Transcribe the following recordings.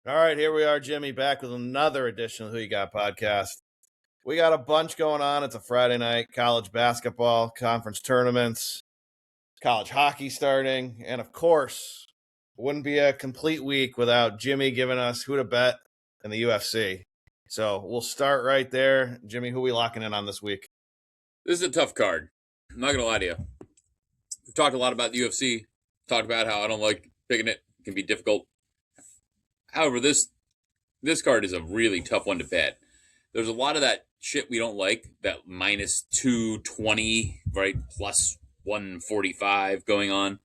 All right, here we are, Jimmy, back with another edition of Who You Got podcast. We got a bunch going on. It's a Friday night, college basketball, conference tournaments, college hockey starting, and of course, wouldn't be a complete week without Jimmy giving us who to bet in the UFC. So we'll start right there. Jimmy, who are we locking in on this week? This is a tough card. I'm not going to lie to you. We've talked a lot about the UFC, talked about how I don't like picking it. It can be difficult. However, this card is a really tough one to bet. There's a lot of that shit we don't like, that minus 220, right, plus 145 going on.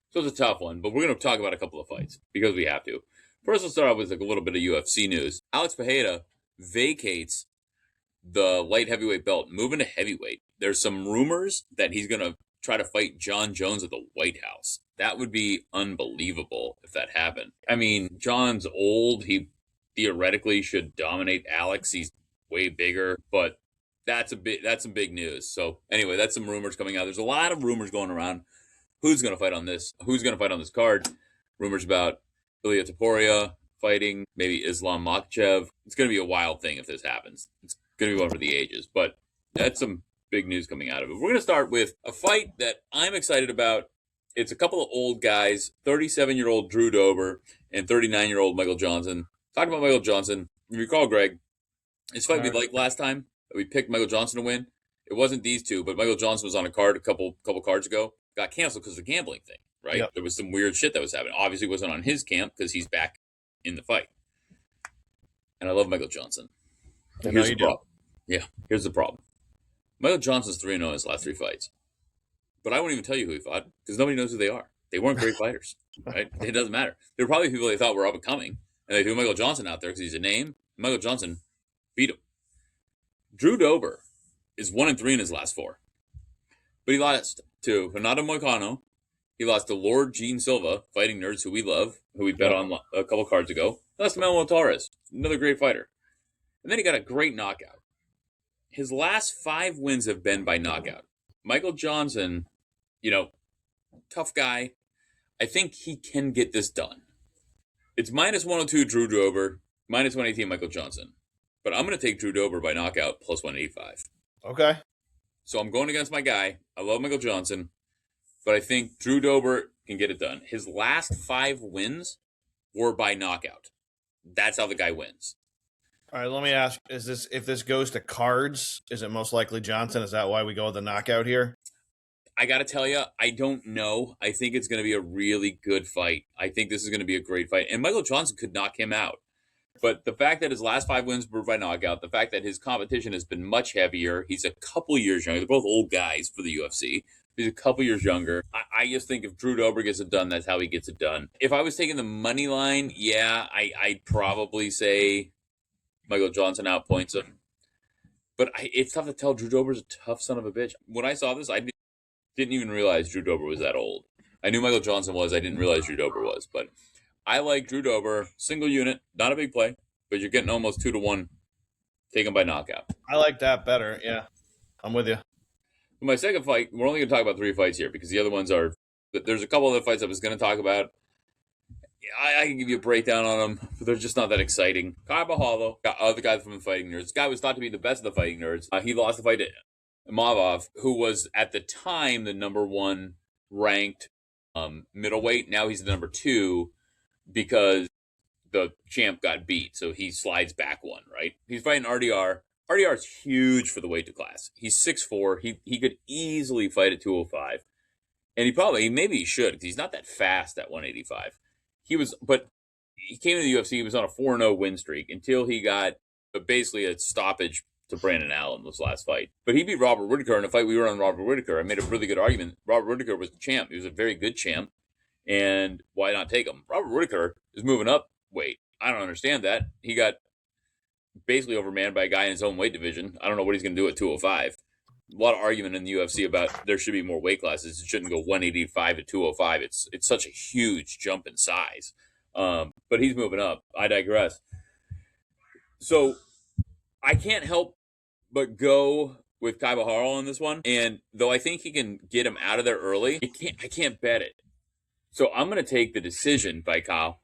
So it's a tough one, but we're going to talk about a couple of fights because we have to. First, we'll start off with a little bit of UFC news. Alex Pereira vacates the light heavyweight belt, moving to heavyweight. There's some rumors that he's going to try to fight John Jones at the White House. That would be unbelievable if that happened. I mean, John's old. He theoretically should dominate Alex. He's way bigger, but that's some big news. So anyway, that's some rumors coming out. There's a lot of rumors going around. Who's going to fight on this? Who's going to fight on this card? Rumors about Ilia Topuria fighting, maybe Islam Makhachev. It's going to be a wild thing if this happens. It's going to be one for the ages, but that's some big news coming out of it. We're going to start with a fight that I'm excited about. It's a couple of old guys, 37-year-old Drew Dober and 39-year-old Michael Johnson. Talking about Michael Johnson, you recall, Greg, this fight we liked last time that we picked Michael Johnson to win. It wasn't these two, but Michael Johnson was on a card a couple cards ago. Got canceled because of the gambling thing, right? Yep. There was some weird shit that was happening. Obviously, it wasn't on his camp because he's back in the fight. And I love Michael Johnson. Here's the problem. Yeah, here's the problem. Michael Johnson's 3-0 in his last 3 fights. But I won't even tell you who he fought because nobody knows who they are. They weren't great fighters, right? It doesn't matter. There were probably people they thought were up and coming, and they threw Michael Johnson out there because he's a name. Michael Johnson beat him. Drew Dober is 1-3 in his last 4. But he lost to Renato Moicano. He lost to Lord Gene Silva, Fighting Nerds, who we love, who we bet on a couple cards ago. He lost to Manuel Torres, another great fighter. And then he got a great knockout. His last 5 wins have been by knockout. Michael Johnson, tough guy. I think he can get this done. It's minus 102 Drew Dober, minus 118 Michael Johnson. But I'm going to take Drew Dober by knockout plus 185. Okay. So I'm going against my guy. I love Michael Johnson, but I think Drew Dober can get it done. His last 5 wins were by knockout. That's how the guy wins. All right, let me ask, if this goes to cards, is it most likely Johnson? Is that why we go with the knockout here? I got to tell you, I don't know. I think it's going to be a really good fight. I think this is going to be a great fight. And Michael Johnson could knock him out. But the fact that his last 5 wins were by knockout, the fact that his competition has been much heavier, he's a couple years younger. They're both old guys for the UFC. He's a couple years younger. I just think if Drew Dober gets it done, that's how he gets it done. If I was taking the money line, I'd probably say Michael Johnson outpoints him. But it's tough to tell. Drew Dober's a tough son of a bitch. When I saw this, I didn't even realize Drew Dober was that old. I knew Michael Johnson was. I didn't realize Drew Dober was. But I like Drew Dober, single unit, not a big play, but you're getting almost 2-1. Take him by knockout. I like that better. Yeah, I'm with you. For my second fight, we're only going to talk about 3 fights here because the other ones are. There's a couple other fights I was going to talk about. I can give you a breakdown on them, but they're just not that exciting. Carvajal, the guy from the Fighting Nerds. This guy was thought to be the best of the Fighting Nerds. He lost the fight to Mavov, who was at the time the number 1 ranked middleweight. Now he's the number 2 because the champ got beat, so he slides back 1, right? He's fighting RDR. RDR is huge for the weight class. He's 6'4". He could easily fight at 205. And maybe he should, because he's not that fast at 185. But he came to the UFC, he was on a 4-0 win streak until he got basically a stoppage to Brandon Allen this last fight. But he beat Robert Whittaker in a fight we were on Robert Whittaker. I made a really good argument. Robert Whittaker was the champ. He was a very good champ. And why not take him? Robert Whittaker is moving up weight. I don't understand that. He got basically overmanned by a guy in his own weight division. I don't know what he's going to do at 205. A lot of argument in the UFC about there should be more weight classes. It shouldn't go 185 to 205. It's such a huge jump in size. But he's moving up. I digress. So I can't help but go with Carvajal on this one. And though I think he can get him out of there early, I can't bet it. So I'm going to take the decision by Kyle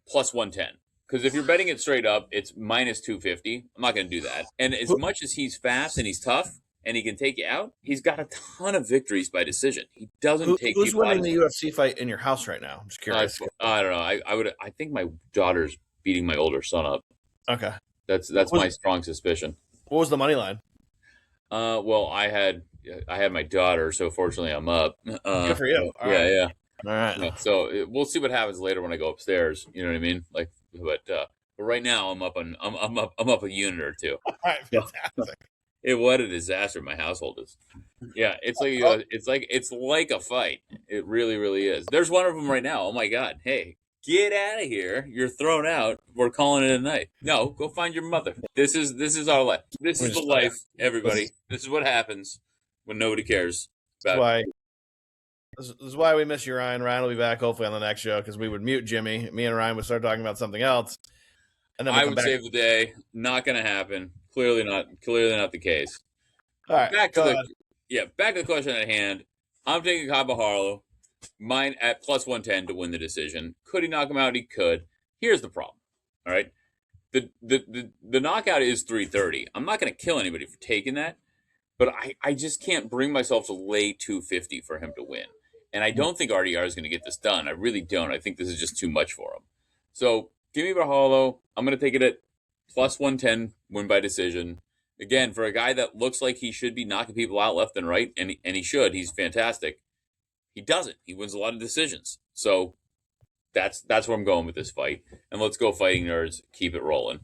plus 110. Because if you're betting it straight up, it's minus 250. I'm not going to do that. And as much as he's fast and he's tough and he can take you out, he's got a ton of victories by decision. He doesn't take Who's people out. winning the UFC fight in your house right now? I'm just curious. I don't know. I think my daughter's beating my older son up. Okay. That's my strong suspicion. What was the money line? Well, I had my daughter, so fortunately I'm up. Good for you. All right. All right. Yeah, so we'll see what happens later when I go upstairs. You know what I mean? Like, but right now I'm up a unit or two. All right, fantastic. What a disaster my household is. Yeah, it's like a fight. It really, really is. There's one of them right now. Oh my God! Hey, get out of here! You're thrown out. We're calling it a night. No, go find your mother. This is our life. This is the life, everybody. This is what happens when nobody cares. This is why we miss you, Ryan. Ryan will be back hopefully on the next show because we would mute Jimmy. Me and Ryan would start talking about something else, and then I would save the day. Not going to happen. Clearly not the case. All right, back to the question at hand. I'm taking Kaba Harlow, mine at plus 110 to win the decision. Could he knock him out? He could. Here's the problem. All right, the knockout is 330. I'm not going to kill anybody for taking that, but I just can't bring myself to lay 250 for him to win. And I don't think RDR is going to get this done. I really don't. I think this is just too much for him. So give me Harlow. I'm going to take it at plus 110, win by decision. Again, for a guy that looks like he should be knocking people out left and right, and he should. He's fantastic. He doesn't. He wins a lot of decisions. So that's where I'm going with this fight. And let's go, fighting nerds. Keep it rolling.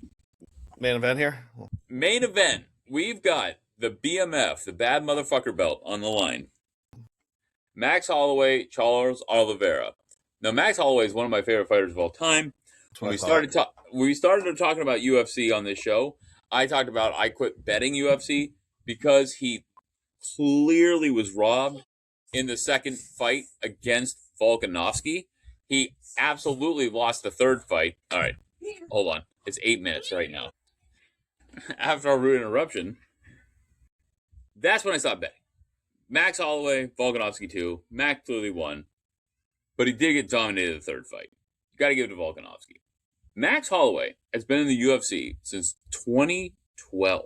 Main event here? Main event. We've got the BMF, the bad motherfucker belt, on the line. Max Holloway, Charles Oliveira. Now, Max Holloway is one of my favorite fighters of all time. When we started talking about UFC on this show, I talked about I quit betting UFC because he clearly was robbed in the second fight against Volkanovski. He absolutely lost the third fight. All right, hold on. It's 8 minutes right now. After our rude interruption, that's when I stopped betting. Max Holloway, Volkanovski 2. Max clearly won, but he did get dominated in the third fight. You got to give it to Volkanovski. Max Holloway has been in the UFC since 2012.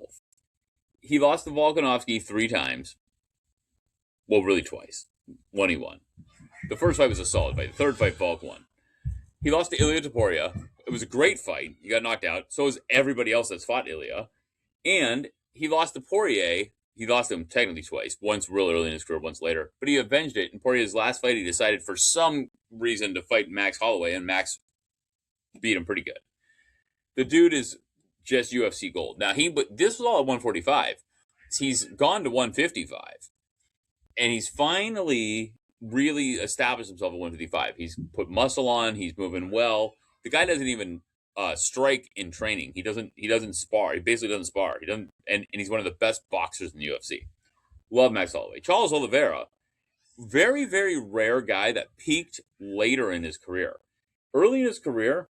He lost to Volkanovski 3 times. Well, really twice. One he won. The first fight was a solid fight. The third fight, Volk won. He lost to Ilia Topuria. It was a great fight. He got knocked out. So is everybody else that's fought Ilia. And he lost to Poirier. He lost him technically twice. Once real early in his career, once later. But he avenged it. In Poirier's last fight, he decided for some reason to fight Max Holloway, and Max beat him pretty good. The dude is just UFC gold. Now, this was all at 145. He's gone to 155. And he's finally really established himself at 155. He's put muscle on. He's moving well. The guy doesn't even strike in training. He doesn't spar. He basically doesn't spar. And he's one of the best boxers in the UFC. Love Max Holloway. Charles Oliveira, very, very rare guy that peaked later in his career. Early in his career,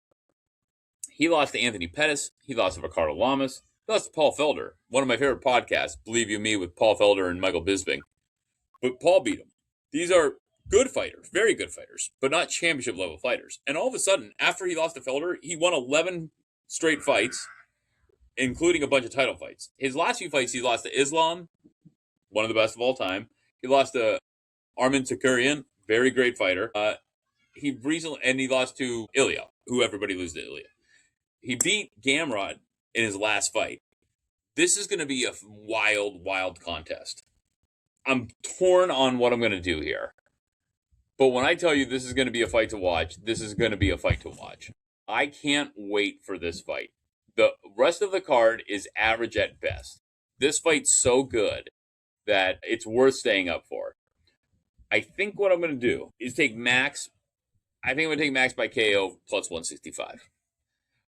he lost to Anthony Pettis. He lost to Ricardo Lamas. He lost to Paul Felder. One of my favorite podcasts, Believe You Me, with Paul Felder and Michael Bisping. But Paul beat him. These are good fighters, very good fighters, but not championship level fighters. And all of a sudden, after he lost to Felder, he won 11 straight fights, including a bunch of title fights. His last few fights, he lost to Islam, one of the best of all time. He lost to Armin Tsakurian, very great fighter. He lost to Ilia, who everybody loses to Ilia. He beat Gamrot in his last fight. This is going to be a wild, wild contest. I'm torn on what I'm going to do here. But when I tell you this is going to be a fight to watch, this is going to be a fight to watch. I can't wait for this fight. The rest of the card is average at best. This fight's so good that it's worth staying up for. I think what I'm going to do is take Max. I think I'm going to take Max by KO plus 165.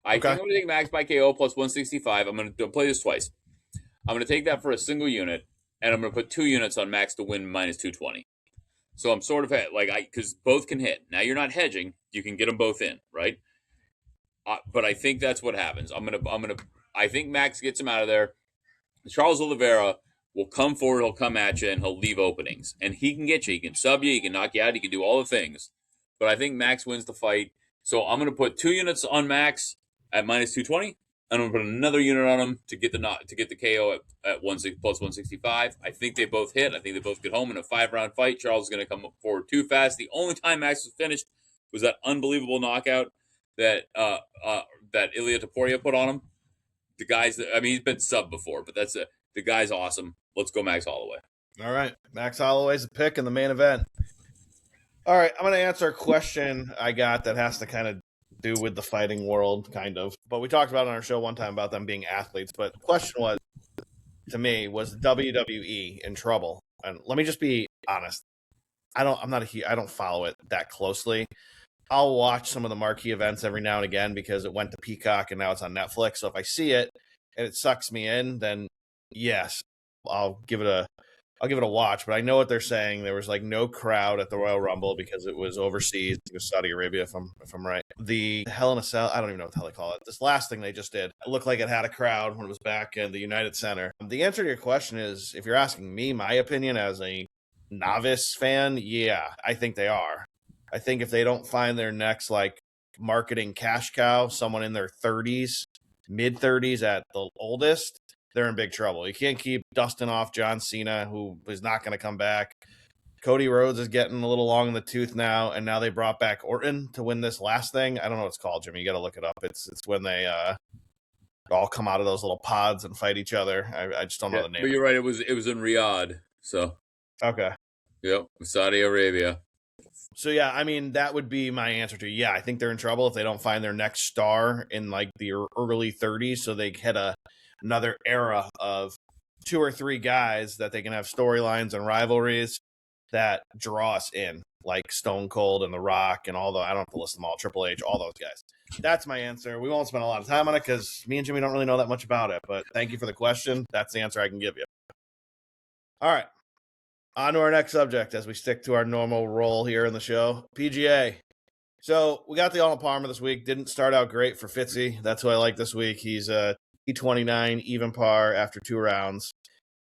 I think I'm going to take Max by KO plus 165. I'm going to play this twice. I'm going to take that for a single unit. And I'm going to put 2 units on Max to win minus 220. So I'm sort of because both can hit. Now you're not hedging; you can get them both in, right? But I think that's what happens. I think Max gets him out of there. Charles Oliveira will come forward. He'll come at you, and he'll leave openings. And he can get you. He can sub you. He can knock you out. He can do all the things. But I think Max wins the fight. So I'm going to put 2 units on Max at minus 220. I'm going to put another unit on him to get the KO at plus 165. I think they both hit. I think they both get home in a 5-round fight. Charles is going to come forward too fast. The only time Max was finished was that unbelievable knockout that that Ilia Topuria put on him. The guy's, I mean, he's been subbed before, but that's it. The guy's awesome. Let's go Max Holloway. All right, Max Holloway's a pick in the main event. All right, I'm going to answer a question I got that has to kind of do with the fighting world, kind of. But we talked about it on our show one time about them being athletes. But the question was, to me, was WWE in trouble? And let me just be honest. I don't follow it that closely. I'll watch some of the marquee events every now and again because it went to Peacock and now it's on Netflix. So if I see it and it sucks me in, then yes, I'll give it a watch. But I know what they're saying. There was like no crowd at the Royal Rumble because it was overseas. It was Saudi Arabia, if I'm right. The Hell in a Cell, I don't even know what the hell they call it. This last thing they just did, it looked like it had a crowd when it was back in the United Center. The answer to your question is, if you're asking me my opinion as a novice fan, yeah, I think they are. I think if they don't find their next like marketing cash cow, someone in their 30s, mid 30s at the oldest, they're in big trouble. You can't keep dusting off John Cena, who is not going to come back. Cody Rhodes is getting a little long in the tooth now, and now they brought back Orton to win this last thing. I don't know what it's called, Jimmy. You got to look it up. It's when they all come out of those little pods and fight each other. I just don't know the name. But you're right. It was in Riyadh. So okay. Yep, Saudi Arabia. So, yeah, I mean, that would be my answer to, yeah, I think they're in trouble if they don't find their next star in, like, the early 30s, so they hit another era of 2 or 3 guys that they can have storylines and rivalries that draw us in, like Stone Cold and The Rock and all the, I don't have to list them all, Triple H, all those guys. That's my answer. We won't spend a lot of time on it because me and Jimmy don't really know that much about it, but thank you for the question. That's the answer I can give you. All right. On to our next subject as we stick to our normal role here in the show, PGA. So we got the Arnold Palmer this week. Didn't start out great for Fitzy. That's who I like this week. He's a T29, even par after 2 rounds.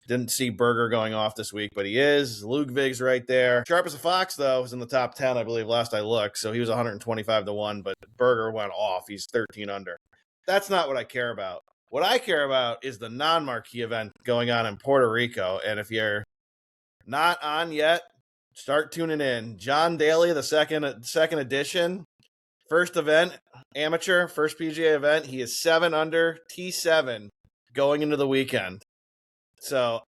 Didn't see Berger going off this week, but he is. Ludwig's right there. Sharp as a Fox, though, was in the top 10, I believe, last I looked. So he was 125-1, but Berger went off. He's 13 under. That's not what I care about. What I care about is the non-marquee event going on in Puerto Rico. And if you're not on yet, start tuning in. John Daly, the second edition, first event, amateur, first PGA event. He is 7 under, T7, going into the weekend. So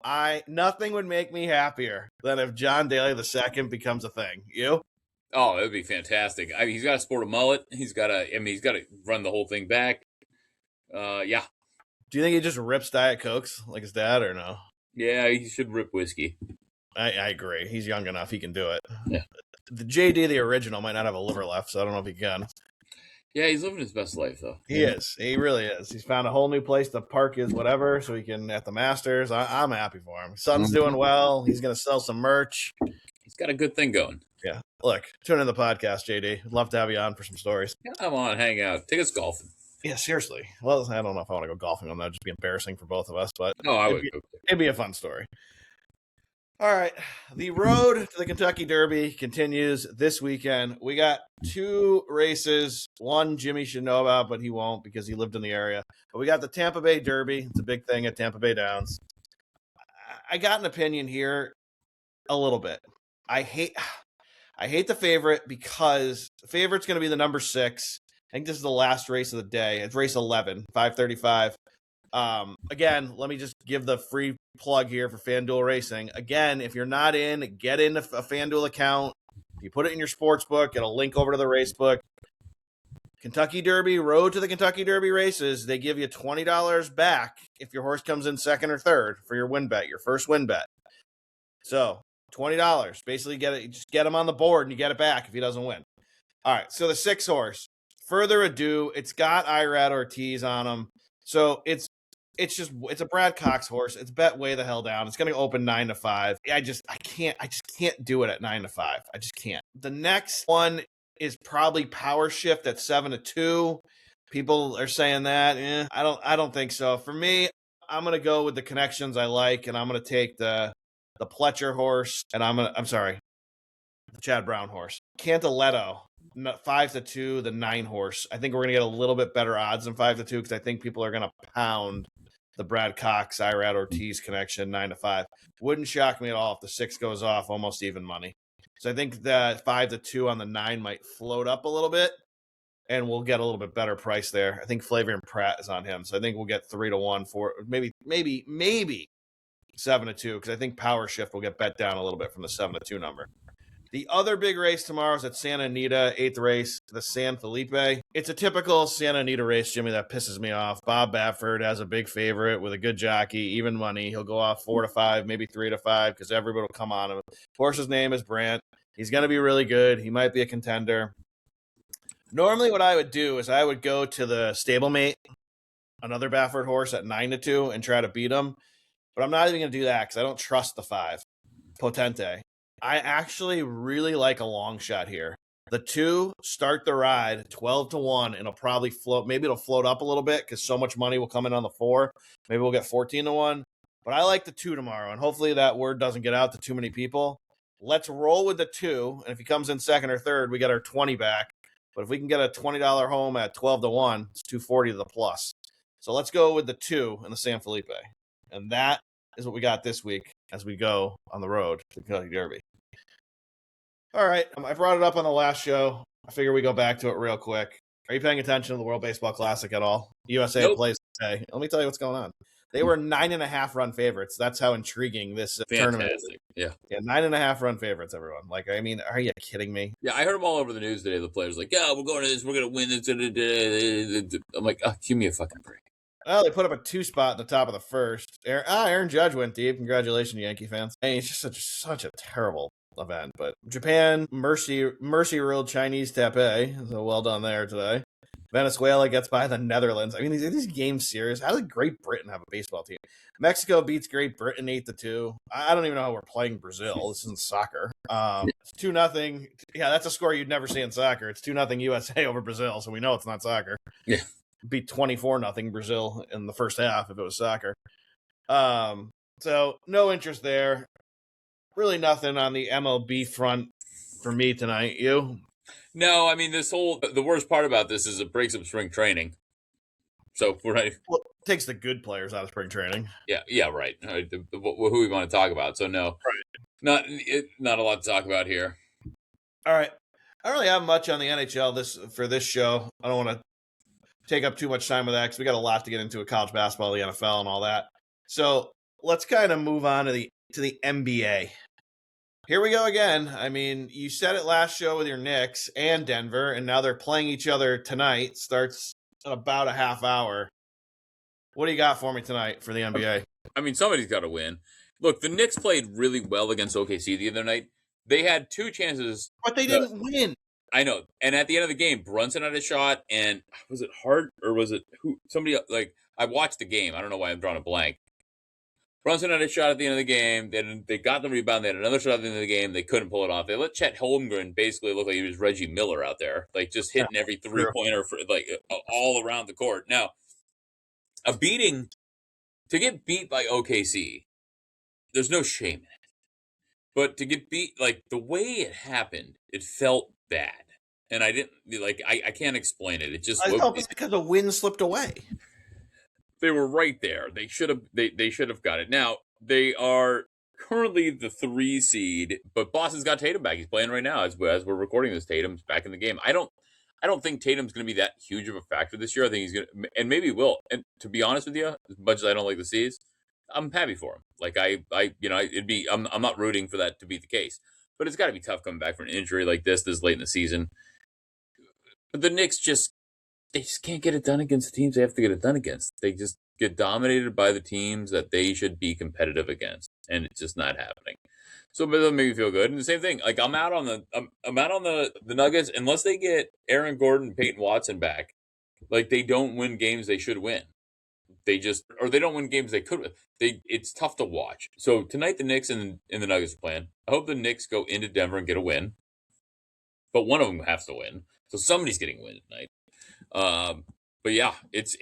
nothing would make me happier than if John Daly the second becomes a thing. You? Oh, it would be fantastic. I mean, he's got to sport a mullet. He's got to run the whole thing back. Yeah. Do you think he just rips Diet Cokes like his dad or no? Yeah, he should rip whiskey. I agree. He's young enough. He can do it. Yeah. The JD, the original, might not have a liver left, so I don't know if he can. Yeah, he's living his best life, though. He is. He really is. He's found a whole new place to park his whatever so he can at the Masters. I'm happy for him. Son's doing well. He's going to sell some merch. He's got a good thing going. Yeah. Look, tune in the podcast, JD. I'd love to have you on for some stories. Come on, hang out. Take us golfing. Yeah, seriously. Well, I don't know if I want to go golfing on that. It'd just be embarrassing for both of us, but it'd be a fun story. All right, the road to the Kentucky Derby continues this weekend. We got 2 races. One Jimmy should know about, but he won't because he lived in the area. But we got the Tampa Bay Derby. It's a big thing at Tampa Bay Downs. I got an opinion here a little bit. I hate the favorite because the favorite's going to be the number 6. I think this is the last race of the day. It's race 11, 5:35. Again, let me just give the free plug here for FanDuel Racing. Again, if you're not in, get in a FanDuel account. You put it in your sports book. It'll link over to the race book. Kentucky Derby, road to the Kentucky Derby races, they give you $20 back if your horse comes in second or third for your win bet, your first win bet. So $20. Basically, just get him on the board and you get it back if he doesn't win. All right, so the 6 horse. Further ado, it's got Irad Ortiz on him. So it's a Brad Cox horse. It's bet way the hell down. It's going to open 9-5. I just can't do it at 9-5. I just can't. The next one is probably Power Shift at 7-2. People are saying that. I don't think so. For me, I'm going to go with the connections I like, and I'm going to take the Pletcher horse, and the Chad Brown horse. Cantaletto 5-2, the 9 horse. I think we're gonna get a little bit better odds than 5-2 because I think people are gonna pound the Brad Cox, Irad Ortiz connection 9-5. Wouldn't shock me at all if the 6 goes off almost even money. So I think that 5-2 on the 9 might float up a little bit, and we'll get a little bit better price there. I think Flavian Pratt is on him, so I think we'll get 3-1 for maybe 7-2 because I think Power Shift will get bet down a little bit from the 7-2 number. The other big race tomorrow is at Santa Anita, 8th race, the San Felipe. It's a typical Santa Anita race, Jimmy, that pisses me off. Bob Baffert has a big favorite with a good jockey, even money. He'll go off 4-5, maybe 3-5, because everybody will come on him. Horse's name is Brandt. He's going to be really good. He might be a contender. Normally what I would do is I would go to the stablemate, another Baffert horse at 9-2, and try to beat him. But I'm not even going to do that because I don't trust the 5, Potente. I actually really like a long shot here. The 2, Start the Ride, 12-1, and it'll probably float. Maybe it'll float up a little bit because so much money will come in on the 4. Maybe we'll get 14-1. But I like the 2 tomorrow, and hopefully that word doesn't get out to too many people. Let's roll with the 2, and if he comes in second or third, we get our 20 back. But if we can get a $20 home at 12-1, it's $240 to the plus. So let's go with the 2 in the San Felipe. And that is what we got this week as we go on the road to the Kentucky Derby. All right. I brought it up on the last show. I figure we go back to it real quick. Are you paying attention to the World Baseball Classic at all? USA plays today. Let me tell you what's going on. They were 9.5 run favorites. That's how intriguing this tournament is. Yeah, 9.5 run favorites, everyone. Like, I mean, are you kidding me? Yeah, I heard them all over the news today. The players like, yeah, we're going to this. We're going to win this. I'm like, oh, give me a fucking break. Well, they put up a 2 spot in the top of the first. Aaron Judge went deep. Congratulations, Yankee fans. I mean, it's just such a terrible event. But Japan, mercy ruled Chinese Taipei. So well done there today. Venezuela gets by the Netherlands. I mean, these games serious. How did Great Britain have a baseball team? Mexico beats Great Britain 8-2. I don't even know how we're playing Brazil. This isn't soccer. It's 2-0. Yeah, that's a score you'd never see in soccer. It's 2-0 USA over Brazil, so we know it's not soccer. Yeah. Beat 24-0 Brazil in the first half if it was soccer. So no interest there. Really nothing on the MLB front for me tonight. You? No, I mean, the worst part about this is it breaks up spring training. So, right. Well, it takes the good players out of spring training. Yeah, right. Who we want to talk about. So, no. Right. Not a lot to talk about here. All right. I don't really have much on the NHL for this show. I don't want to take up too much time with that because we got a lot to get into with college basketball, the NFL, and all that. So let's kind of move on to the NBA. Here we go again. I mean, you said it last show with your Knicks and Denver, and now they're playing each other tonight. Starts in about a half hour. What do you got for me tonight for the NBA? I mean, somebody's got to win. Look, the Knicks played really well against OKC the other night. They had 2 chances. But they didn't win. I know. And at the end of the game, Brunson had a shot, and was it Hart or was it who? Somebody, like, I watched the game. I don't know why I'm drawing a blank. Brunson had a shot at the end of the game. They got the rebound. They had another shot at the end of the game. They couldn't pull it off. They let Chet Holmgren basically look like he was Reggie Miller out there, like just hitting every 3-pointer like all around the court. Now, to get beat by OKC, there's no shame in it. But to get beat, like the way it happened, it felt bad. And I didn't I can't explain it. It just I felt it's because a win slipped away. They were right there. They should have got it. Now, they are currently the 3 seed, but Boston's got Tatum back. He's playing right now as we're recording this. Tatum's back in the game. I don't think Tatum's going to be that huge of a factor this year. I think he's going to, and maybe will. And to be honest with you, as much as I don't like the C's, I'm happy for him. Like I'm not rooting for that to be the case, but it's got to be tough coming back from an injury like this late in the season. But the Knicks they just can't get it done against the teams they have to get it done against. They just get dominated by the teams that they should be competitive against, and it's just not happening. So it doesn't make me feel good. And the same thing, like I'm out on the Nuggets unless they get Aaron Gordon and Peyton Watson back. Like they don't win games they should win. They don't win games they could win. It's tough to watch. So tonight the Knicks and the Nuggets are playing. I hope the Knicks go into Denver and get a win. But one of them has to win. So somebody's getting a win tonight. But yeah, it's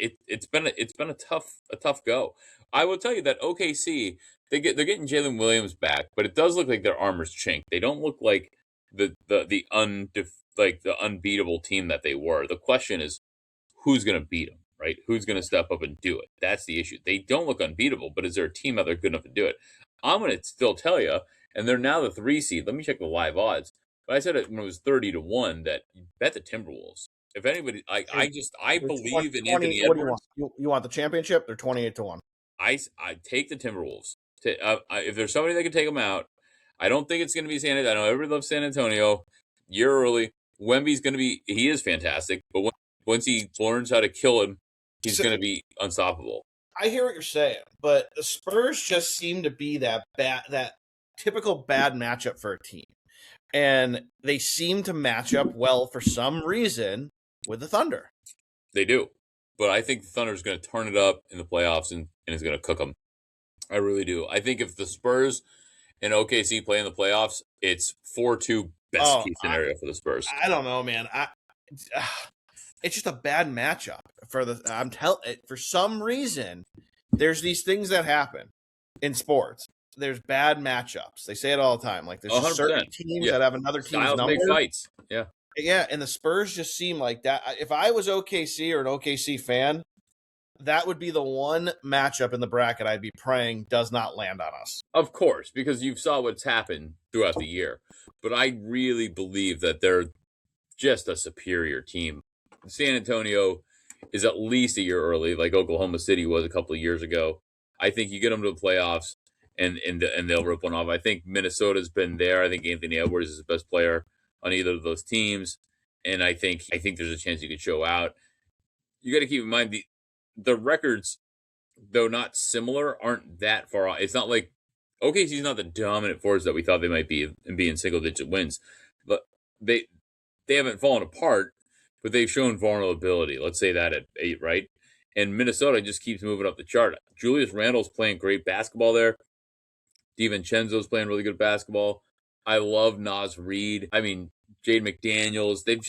been a tough go. I will tell you that OKC they're getting Jalen Williams back, but it does look like their armor's chinked. They don't look like the like the unbeatable team that they were. The question is who's going to beat them, right? Who's going to step up and do it? That's the issue. They don't look unbeatable, but is there a team out there good enough to do it? I'm going to still tell you, and they're now the 3 seed. Let me check the live odds. But I said it when it was 30-1 that you bet the Timberwolves. If anybody, I believe in Anthony What do you Edwards. want? You want the championship? They're 28-1. I take the Timberwolves. If there's somebody that can take them out, I don't think it's going to be San Antonio. I know everybody loves San Antonio. Year early, Wemby's going to be. He is fantastic, but once he learns how to kill him, he's going to be unstoppable. I hear what you're saying, but the Spurs just seem to be that typical bad matchup for a team, and they seem to match up well for some reason with the Thunder. They do, but I think the Thunder is going to turn it up in the playoffs and is going to cook them. I really do. I think if the Spurs and OKC play in the playoffs, it's 4-2 best case scenario for the Spurs. I don't know, man. It's just a bad matchup for some reason. There's these things that happen in sports. There's bad matchups. They say it all the time. Like there's certain teams that have another team's number. Big fights. Yeah. Yeah, and the Spurs just seem like that. If I was OKC or an OKC fan, that would be the one matchup in the bracket I'd be praying does not land on us. Of course, because you saw what's happened throughout the year. But I really believe that they're just a superior team. San Antonio is at least a year early, like Oklahoma City was a couple of years ago. I think you get them to the playoffs, and they'll rip one off. I think Minnesota's been there. I think Anthony Edwards is the best player on either of those teams, and I think there's a chance you could show out. You got to keep in mind the records, though not similar, aren't that far off. It's not like OKC's not the dominant force that we thought they might be and be in single-digit wins, but they haven't fallen apart, but they've shown vulnerability. Let's say that at 8, right? And Minnesota just keeps moving up the chart. Julius Randle's playing great basketball there. DiVincenzo's playing really good basketball. I love Naz Reid. I mean, Jade McDaniels. They've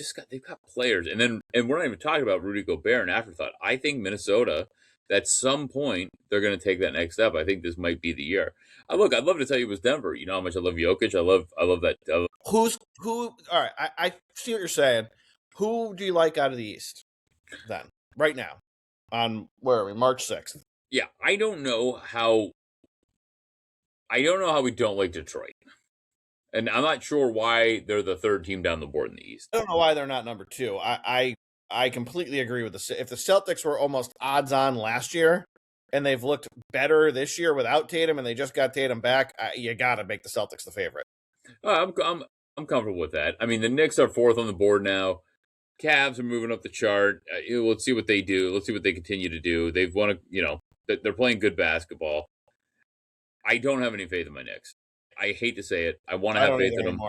got players. And we're not even talking about Rudy Gobert and afterthought. I think Minnesota, at some point, they're going to take that next step. I think this might be the year. I'd love to tell you it was Denver. You know how much I love Jokic. I love that. Who? All right, I see what you're saying. Who do you like out of the East then, right now, on, where are we, March 6th? Yeah, I don't know how we don't like Detroit. And I'm not sure why they're the third team down the board in the East. I don't know why they're not number 2. I completely agree with if the Celtics were almost odds on last year and they've looked better this year without Tatum and they just got Tatum back, you got to make the Celtics the favorite. I'm comfortable with that. I mean, the Knicks are 4th on the board now. Cavs are moving up the chart. Let's see what they do. Let's see what they continue to do. They've won they're playing good basketball. I don't have any faith in my Knicks. I hate to say it. I want to have faith in them.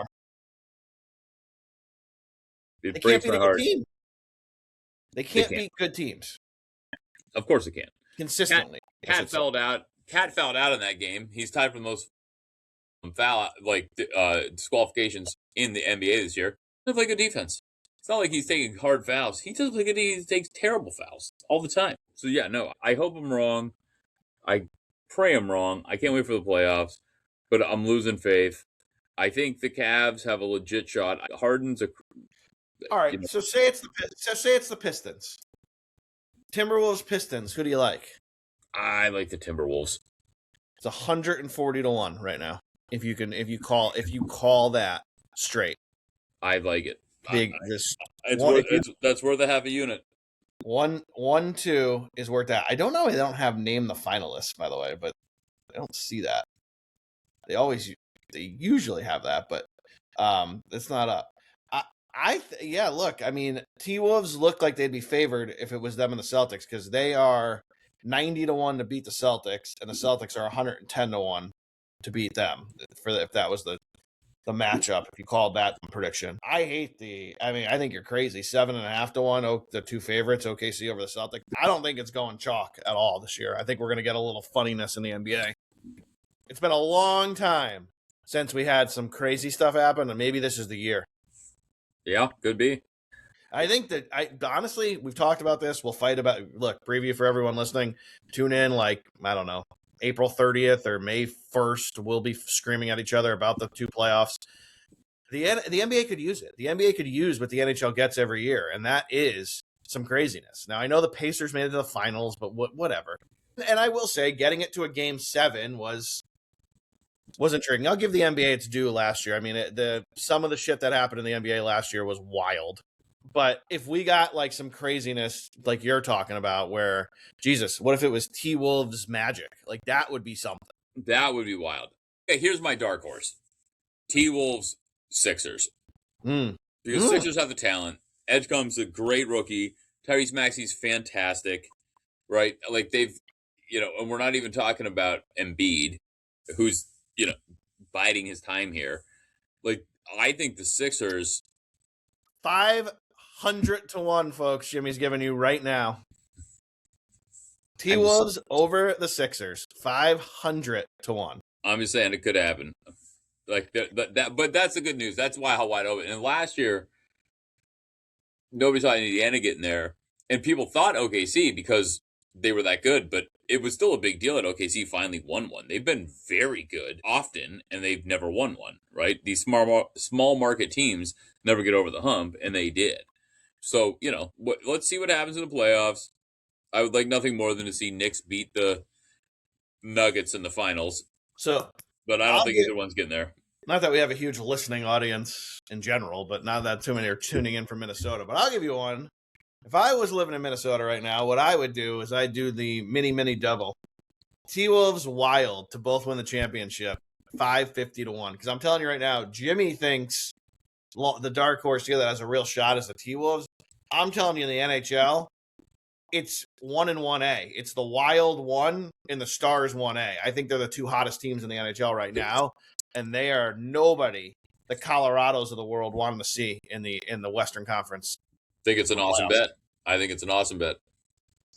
It breaks my heart. They can't beat good teams. Of course they can. Consistently. Cat fouled out in that game. He's tied for the most disqualifications in the NBA this year. He doesn't play good defense. It's not like he's taking hard fouls. He doesn't play good defense. He takes terrible fouls all the time. So yeah, no, I hope I'm wrong. I pray I'm wrong. I can't wait for the playoffs, but I'm losing faith. I think the Cavs have a legit shot. Harden's all right. So say it's the Pistons. Timberwolves, Pistons. Who do you like? I like the Timberwolves. It's 140-1 right now. If you call that straight, I like it. That's worth a half a unit. 1-2 is worth that. I don't know. They don't have named the finalists, by the way, but I don't see that. They usually have that, but it's not up. Look, I mean, T-Wolves look like they'd be favored if it was them and the Celtics because they are 90-1 to beat the Celtics, and the Celtics are 110-1 to beat them. If that was the matchup, if you called that prediction. I think you're crazy. 7.5-1, the two favorites, OKC over the Celtics. I don't think it's going chalk at all this year. I think we're going to get a little funniness in the NBA. It's been a long time since we had some crazy stuff happen, and maybe this is the year. Yeah, could be. I think that honestly, we've talked about this. We'll fight about preview for everyone listening. Tune in, I don't know, April 30th or May 1st. We'll be screaming at each other about the two playoffs. The NBA could use it. The NBA could use what the NHL gets every year, and that is some craziness. Now, I know the Pacers made it to the finals, but whatever. And I will say, getting it to a game 7 was intriguing. I'll give the NBA its due last year. I mean, some of the shit that happened in the NBA last year was wild. But if we got like some craziness like you're talking about, where, Jesus, what if it was T-Wolves Magic? Like, that would be something. That would be wild. Okay, here's my dark horse. T-Wolves Sixers. Because Sixers have the talent. Edge comes a great rookie. Tyrese Maxey's fantastic, right? Like they've, and we're not even talking about Embiid, who's, biding his time here. Like, I think the Sixers. 500-1, folks. Jimmy's giving you right now. T-Wolves over the Sixers. 500-1. I'm just saying it could happen. Like but that's the good news. That's why how wide open. And last year, nobody saw Indiana getting there, and people thought OKC because they were that good, but it was still a big deal that OKC finally won one. They've been very good often, and they've never won one. Right? These small market teams never get over the hump, and they did. So let's see what happens in the playoffs. I would like nothing more than to see Knicks beat the Nuggets in the finals. But I don't think either one's getting there. Not that we have a huge listening audience in general, but not that too many are tuning in from Minnesota. But I'll give you one. If I was living in Minnesota right now, what I would do is I'd do the mini double. T-Wolves Wild to both win the championship. 550-1. Because I'm telling you right now, Jimmy thinks the dark horse here that has a real shot is the T-Wolves. I'm telling you, in the NHL, it's 1 and 1A. It's the Wild 1 and the Stars 1A. I think they're the two hottest teams in the NHL right now, and they are nobody the Colorados of the world wanting to see in the Western Conference. I think it's an awesome bet. I think it's an awesome bet.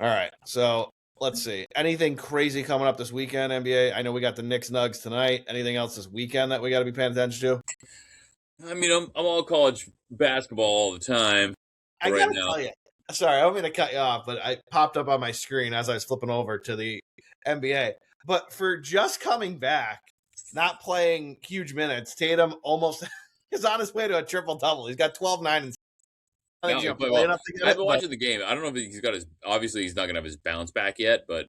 All right, so let's see. Anything crazy coming up this weekend, NBA? I know we got the Knicks Nugs tonight. Anything else this weekend that we got to be paying attention to? I mean, I'm all college basketball all the time. I gotta tell you. Sorry, I don't mean to cut you off, but I popped up on my screen as I was flipping over to the NBA. But for just coming back, not playing huge minutes, Tatum almost is on his way to a triple-double. He's got 12, 9, and 7. I've been watching the game. I don't know if he's got obviously he's not going to have his bounce back yet, but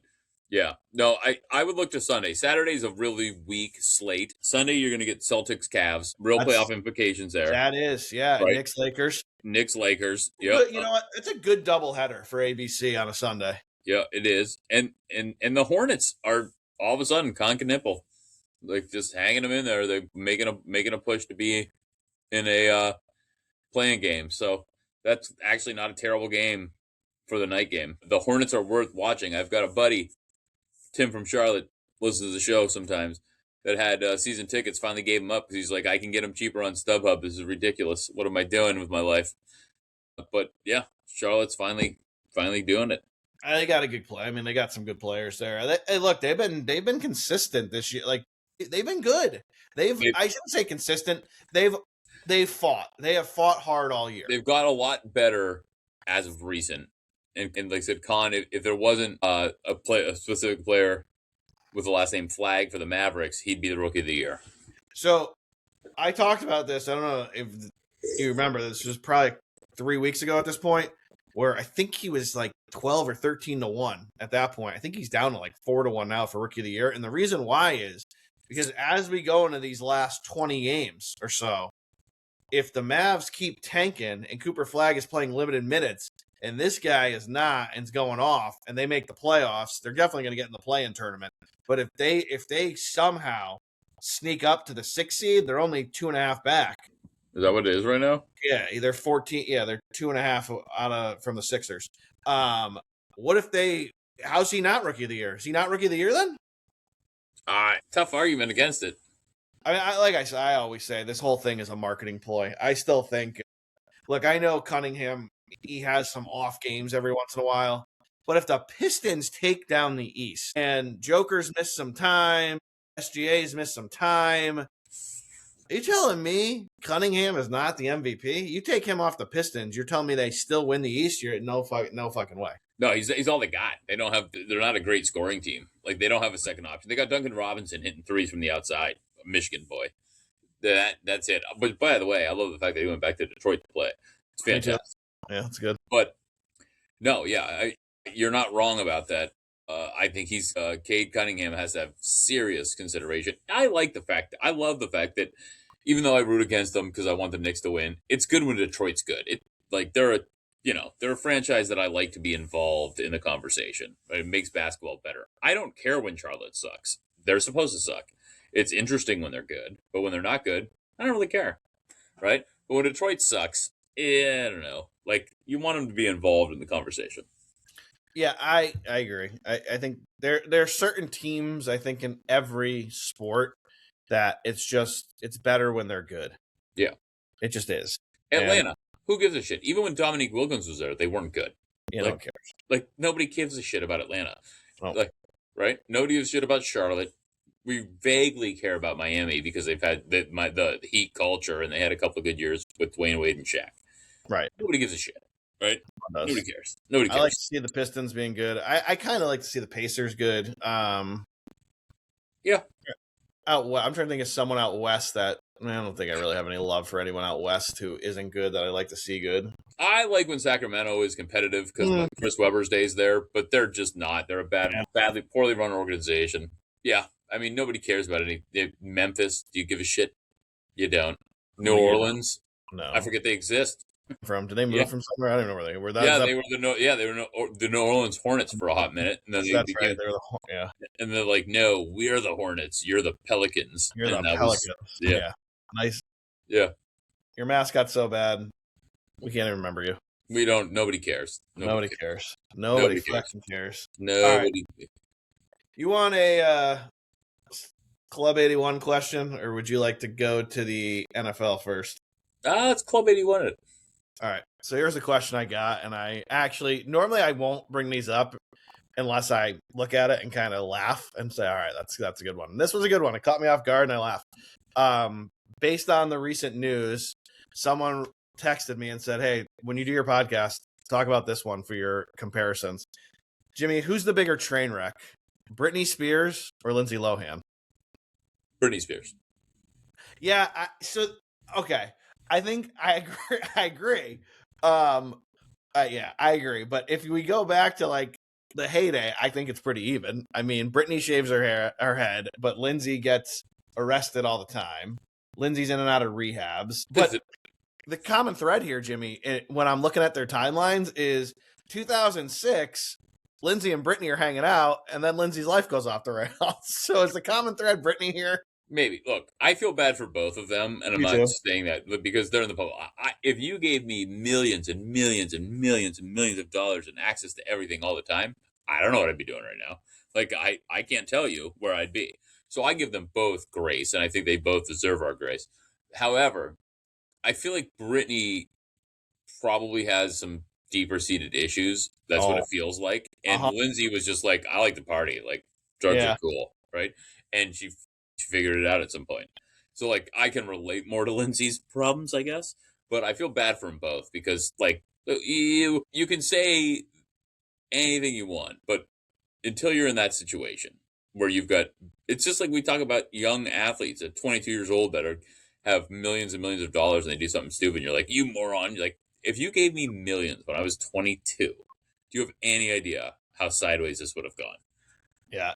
yeah. No, I would look to Sunday. Saturday's a really weak slate. Sunday, you're going to get Celtics, Cavs. Playoff implications there. That is, yeah. Right? Knicks, Lakers. Yeah. You know what? It's a good doubleheader for ABC on a Sunday. Yeah, it is. And the Hornets are all of a sudden Conca-Nipple. Like just hanging them in there. They're making a push to be in a playing game. So that's actually not a terrible game for the night game. The Hornets are worth watching. I've got a buddy, Tim from Charlotte, listens to the show sometimes, that had season tickets, finally gave them up because he's like, I can get them cheaper on StubHub. This is ridiculous. What am I doing with my life? But yeah, Charlotte's finally doing it. They got a good play. I mean, they got some good players there. Look, they've been consistent this year. Like they've been good. I shouldn't say consistent. They've fought. They have fought hard all year. They've got a lot better as of recent. And like I said, Con, if there wasn't a specific player with the last name Flag for the Mavericks, he'd be the Rookie of the Year. So I talked about this. I don't know if you remember. This was probably 3 weeks ago at this point, where I think he was like 12 or 13-1 at that point. I think he's down to like 4-1 now for Rookie of the Year. And the reason why is because as we go into these last 20 games or so, if the Mavs keep tanking and Cooper Flag is playing limited minutes and this guy is not and's going off and they make the playoffs, they're definitely going to get in the play-in tournament. But if they somehow sneak up to the 6th seed, they're only 2.5 back. Is that what it is right now? Yeah, they're 14. Yeah, they're 2.5 from the Sixers. What if how's he not Rookie of the Year? Is he not Rookie of the Year then? Tough argument against it. I mean, I always say, this whole thing is a marketing ploy. I still think, look, I know Cunningham, he has some off games every once in a while, but if the Pistons take down the East and Joker's missed some time, SGA's missed some time, are you telling me Cunningham is not the MVP? You take him off the Pistons, you're telling me they still win the East? You're no fucking way. No, he's all they got. They're not a great scoring team. Like they don't have a second option. They got Duncan Robinson hitting threes from the outside, a Michigan boy. That's it. But by the way, I love the fact that he went back to Detroit to play. It's Me too. fantastic. Yeah, that's good. But no, yeah, you're not wrong about that. I think Cade Cunningham has to have serious consideration. I love the fact that even though I root against them because I want the Knicks to win, it's good when Detroit's good. They're a franchise that I like to be involved in the conversation. It makes basketball better. I don't care when Charlotte sucks. They're supposed to suck. It's interesting when they're good, but when they're not good, I don't really care, right? But when Detroit sucks, I don't know. Like, you want them to be involved in the conversation. Yeah, I agree. I think there are certain teams, I think, in every sport that it's better when they're good. Yeah. It just is. Atlanta, who gives a shit? Even when Dominique Wilkins was there, they weren't good. You don't care. Like, nobody gives a shit about Atlanta. Oh. Like, right? Nobody gives a shit about Charlotte. We vaguely care about Miami because they've had the Heat culture and they had a couple of good years with Dwayne Wade and Shaq. Right. Nobody gives a shit. Right? Nobody cares. Nobody I cares. like to see the Pistons being good. I kind of like to see the Pacers good. Yeah. I'm trying to think of someone out west that I don't think I really have any love for anyone out west who isn't good that I like to see good. I like when Sacramento is competitive because Chris Webber's days there, but they're just not. They're a poorly run organization. Yeah. I mean, nobody cares about any. Memphis, do you give a shit? You don't. New Orleans, no. I forget they exist. Did they move from somewhere? I don't know where they were. They were the New Orleans Hornets for a hot minute, and then That's right. They were and they're like, no, we're the Hornets. You're the Pelicans. You're the Pelicans. Yeah. Nice. Yeah. Your mascot's so bad, we can't even remember you. We don't. Nobody cares. Nobody cares. Nobody fucking cares. Nobody. Right. You want a Club 81 question, or would you like to go to the NFL first? It's Club 81. All right. So here's the question I got, and I actually normally I won't bring these up unless I look at it and kind of laugh and say, "All right, that's a good one." And this was a good one. It caught me off guard, and I laughed. Based on the recent news, someone texted me and said, "Hey, when you do your podcast, talk about this one for your comparisons." Jimmy, who's the bigger train wreck, Britney Spears or Lindsay Lohan? Britney Spears. Yeah. Okay. I think I agree. Yeah, I agree. But if we go back to like the heyday, I think it's pretty even. I mean, Britney shaves her head, but Lindsay gets arrested all the time. Lindsay's in and out of rehabs. But the common thread here, Jimmy, when I'm looking at their timelines, is 2006. Lindsay and Britney are hanging out, and then Lindsay's life goes off the rails. So is the common thread Britney here? Maybe. Look, I feel bad for both of them, and I'm not saying that because they're in the public. If you gave me millions and millions and millions and millions of dollars and access to everything all the time, I don't know what I'd be doing right now. Like, I can't tell you where I'd be. So I give them both grace, and I think they both deserve our grace. However, I feel like Britney probably has some deeper-seated issues. That's what it feels like. And Lindsay was just like, I like to party. Like, drugs are cool, right? And she figured it out at some point. So, like, I can relate more to Lindsay's problems, I guess. But I feel bad for them both because, like, you can say anything you want, but until you're in that situation where you've got, it's just like we talk about young athletes at 22 years old that have millions and millions of dollars and they do something stupid. And you're like, you moron. You're like, if you gave me millions when I was 22, do you have any idea how sideways this would have gone? Yeah,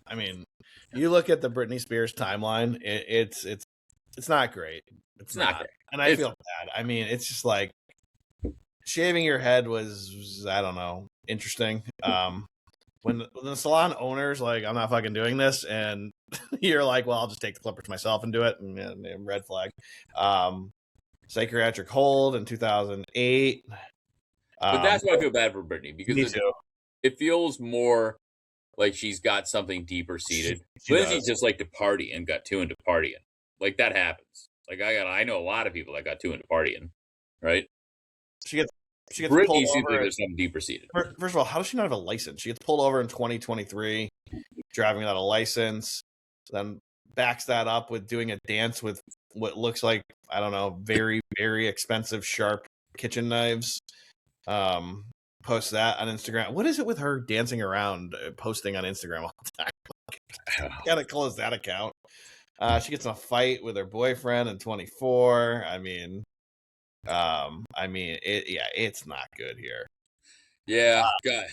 I mean, you look at the Britney Spears timeline, it's not great. It's not great. And I feel bad. I mean, it's just like shaving your head was I don't know, interesting. When the salon owner's like, I'm not fucking doing this, and you're like, well, I'll just take the clippers myself and do it, and red flag. Psychiatric hold in 2008. But that's why I feel bad for Britney because it feels more like she's got something deeper seated. Lindsay just like to party and got too into partying. Like that happens. Like I know a lot of people that got too into partying, right? She gets Britney seems like there's something deeper seated. First of all, how does she not have a license? She gets pulled over in 2023, driving without a license. Then backs that up with doing a dance with what looks like, I don't know, very, very expensive, sharp kitchen knives. Post that on Instagram. What is it with her dancing around, posting on Instagram all the time? Gotta close that account. She gets in a fight with her boyfriend in 24. It's not good here. Yeah, God,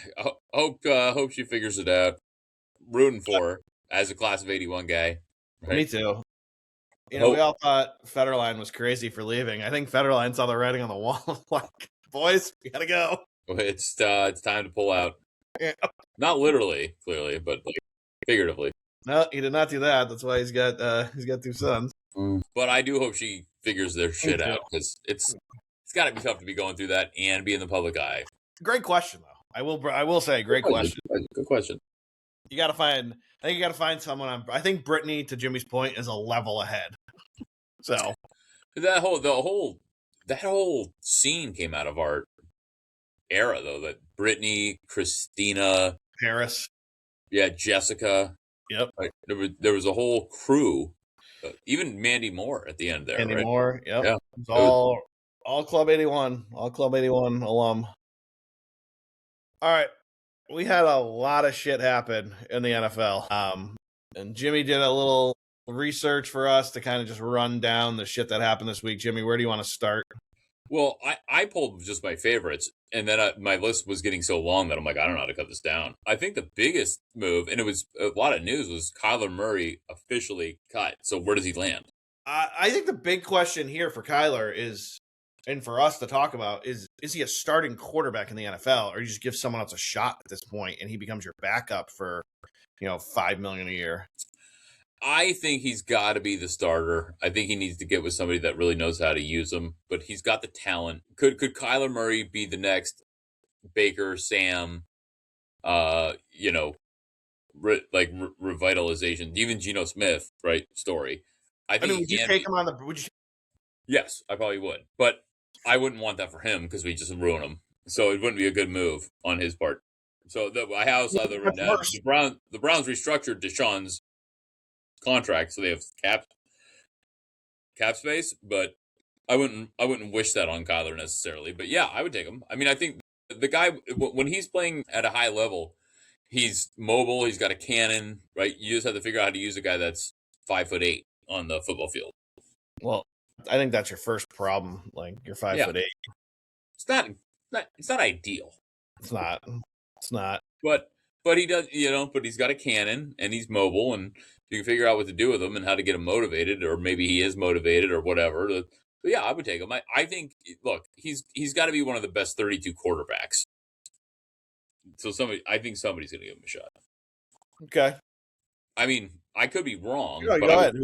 hope she figures it out. Rooting for her as a class of '81 guy. Right? Me too. We Hope all thought Federline was crazy for leaving. I think Federline saw the writing on the wall. Like, boys, we gotta go. it's time to pull out. Yeah. Not literally, clearly, but like figuratively. No, he did not do that. That's why he's got 2 sons. But I do hope she figures their shit out because it's got to be tough to be going through that and be in the public eye. Great question, though. I will say, great question. Good question. You got to find. I think you got to find someone on. I think Brittany, to Jimmy's point, is a level ahead. So that whole scene came out of our era, though. That Brittany, Christina, Paris, yeah, Jessica. Yep. Like, there was a whole crew. Even Mandy Moore at the end there. Mandy right? Moore. Yep. Yeah. It's all Club 81. All Club 81 alum. All right. We had a lot of shit happen in the NFL. And Jimmy did a little research for us to kind of just run down the shit that happened this week. Jimmy, where do you want to start? Well, I pulled just my favorites, and then my list was getting so long that I'm like, I don't know how to cut this down. I think the biggest move, and it was a lot of news, was Kyler Murray officially cut. So where does he land? I think the big question here for Kyler is, and for us to talk about, is he a starting quarterback in the NFL, or you just give someone else a shot at this point and he becomes your backup for, $5 million a year? I think he's got to be the starter. I think he needs to get with somebody that really knows how to use him, but he's got the talent. Could Kyler Murray be the next Baker, Sam, revitalization, even Geno Smith, right? Story. I think would you take him on the? Yes, I probably would, but I wouldn't want that for him because we just ruin him. So it wouldn't be a good move on his part. So I also the Browns restructured Deshaun's contract, so they have cap space, but I wouldn't wish that on Kyler necessarily. But yeah, I would take him. I mean, I think the guy, when he's playing at a high level, he's mobile, he's got a cannon, right? You just have to figure out how to use a guy that's 5'8" on the football field. Well, I think that's your first problem. Like, you're 5'8". It's not ideal. It's not. But he does, but he's got a cannon and he's mobile, and you can figure out what to do with him and how to get him motivated, or maybe he is motivated or whatever. But yeah, I would take him. I think, look, he's got to be one of the best 32 quarterbacks. So I think somebody's going to give him a shot. Okay. I mean, I could be wrong. Go but ahead.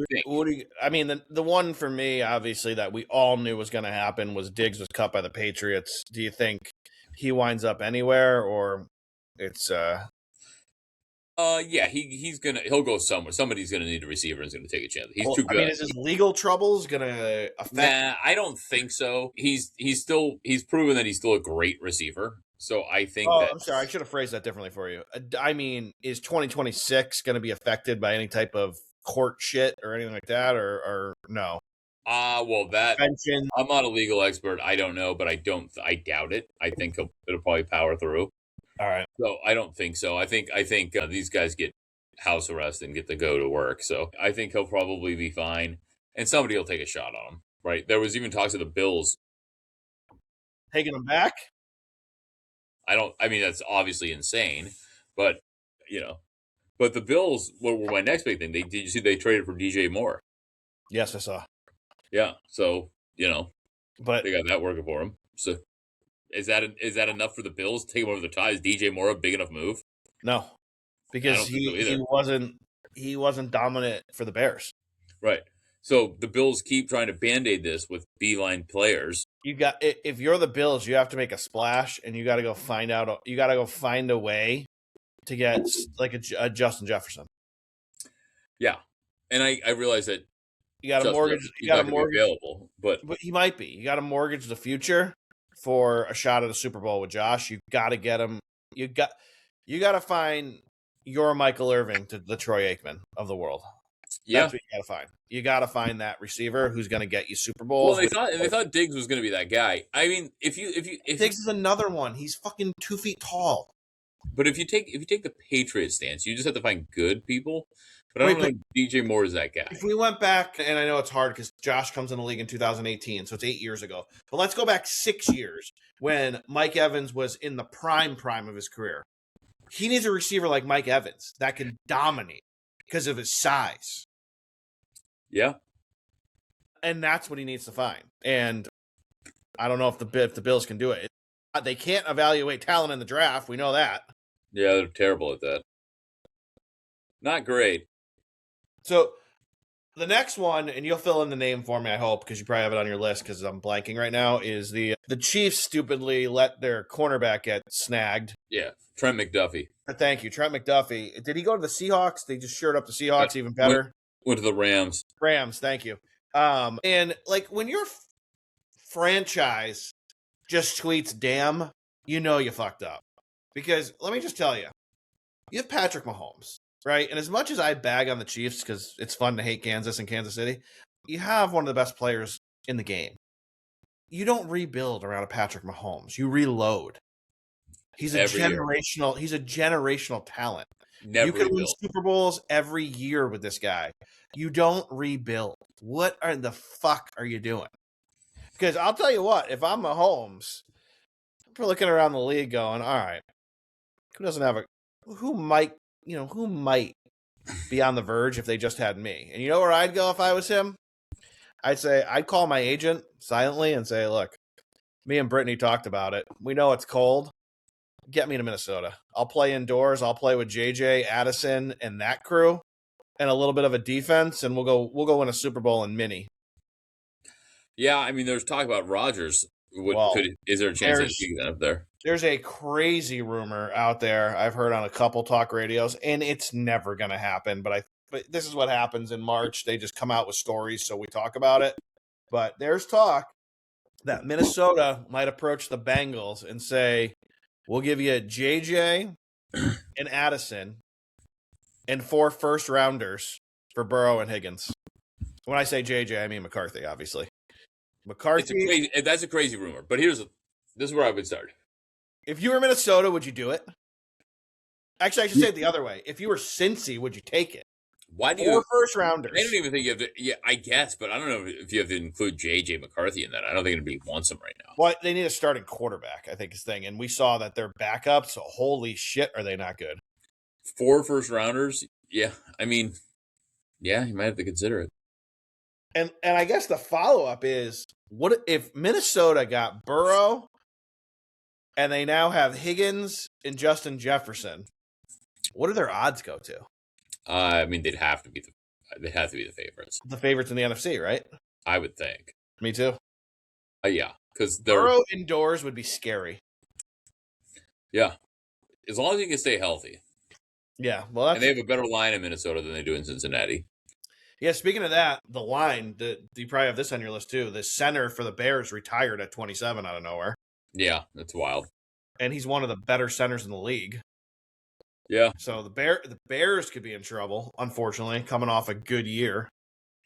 The one for me, obviously, that we all knew was going to happen was Diggs was cut by the Patriots. Do you think he winds up anywhere, or it's yeah, he'll go somewhere. Somebody's gonna need a receiver and is gonna take a chance. He's too good. I mean, is his legal troubles gonna affect? Nah, I don't think so. He's proven that he's still a great receiver. So I think. I'm sorry. I should have phrased that differently for you. I mean, is 2026 going to be affected by any type of court shit or anything like that, or no? Well, I'm not a legal expert. I don't know, but I doubt it. I think it'll probably power through. All right. So I don't think so. I think these guys get house arrest and get to go to work. So I think he'll probably be fine, and somebody will take a shot on him. Right? There was even talks of the Bills taking him back. I mean, that's obviously insane, but but the Bills were my next big thing. Did you see they traded for DJ Moore? Yes, I saw. Yeah, so but they got that working for them. So is that enough for the Bills to take him over the top? Is DJ Moore a big enough move? No, because he wasn't dominant for the Bears. Right. So the Bills keep trying to band-aid this with beeline players. If you're the Bills, you have to make a splash, and you got to go find out. You got to go find a way to get like a Justin Jefferson. Yeah, and I realize that you got a mortgage. You got a mortgage available, but he might be. You got to mortgage the future for a shot at a Super Bowl with Josh. You got to get him. You got to find your Michael Irving to the Troy Aikman of the world. Yeah, that's what you got to find. You got to find that receiver who's going to get you Super Bowls. Well, they thought Diggs was going to be that guy. I mean, if Diggs is another one. He's fucking 2 feet tall. But if you take the Patriot stance, you just have to find good people. But I Wait, don't know but if DJ Moore is that guy. if we went back, and I know it's hard because Josh comes in the league in 2018, so it's 8 years ago. But let's go back 6 years when Mike Evans was in the prime of his career. He needs a receiver like Mike Evans that can dominate because of his size. Yeah. And that's what he needs to find. And I don't know if the Bills can do it. They can't evaluate talent in the draft. We know that. Yeah, they're terrible at that. Not great. So the next one, and you'll fill in the name for me, I hope, because you probably have it on your list because I'm blanking right now, is the Chiefs stupidly let their cornerback get snagged. Yeah, Trent McDuffie. Thank you, Trent McDuffie. Did he go to the Seahawks? They just shirred up the Seahawks even better. Went to the Rams. Rams, thank you. And like when your franchise just tweets "damn," you know you fucked up. Because let me just tell you, you have Patrick Mahomes, right? And as much as I bag on the Chiefs because it's fun to hate Kansas and Kansas City, you have one of the best players in the game. You don't rebuild around a Patrick Mahomes. You reload. He's a generational talent. You can win Super Bowls every year with this guy. You don't rebuild. What the fuck are you doing? Because I'll tell you what, if I'm Mahomes, I'm looking around the league going, all right, who might be on the verge if they just had me? And you know where I'd go if I was him? I'd call my agent silently and say, look, me and Brittany talked about it. We know it's cold. Get me to Minnesota. I'll play indoors. I'll play with JJ, Addison, and that crew, and a little bit of a defense, and we'll go win a Super Bowl in mini. Yeah, I mean, there's talk about Rodgers. Is there a chance that he can up there? There's a crazy rumor out there I've heard on a couple talk radios, and it's never going to happen. But this is what happens in March. They just come out with stories, so we talk about it. But there's talk that Minnesota might approach the Bengals and say, we'll give you JJ and Addison and 4 first-rounders for Burrow and Higgins. When I say JJ, I mean McCarthy, obviously. McCarthy. That's a crazy rumor. But this is where I would start. If you were Minnesota, would you do it? Actually, I should say it the other way. If you were Cincy, would you take it? Why do you 4 first-rounders? I don't even think you have to. Yeah, I guess, but I don't know if you have to include JJ McCarthy in that. I don't think anybody wants him right now. Well, they need a starting quarterback, I think, is the thing. And we saw that their backups, holy shit, are they not good? 4 first-rounders? Yeah. I mean, yeah, you might have to consider it. And I guess the follow-up is, what if Minnesota got Burrow and they now have Higgins and Justin Jefferson? What do their odds go to? I mean, they'd have to be the favorites. The favorites in the NFC, right? I would think. Me too. Yeah, because Burrow indoors would be scary. Yeah, as long as he can stay healthy. Yeah, well, and they have a better line in Minnesota than they do in Cincinnati. Yeah, speaking of that, the line, you probably have this on your list too. The center for the Bears retired at 27 out of nowhere. Yeah, that's wild. And he's one of the better centers in the league. Yeah. So the Bears could be in trouble, unfortunately, coming off a good year.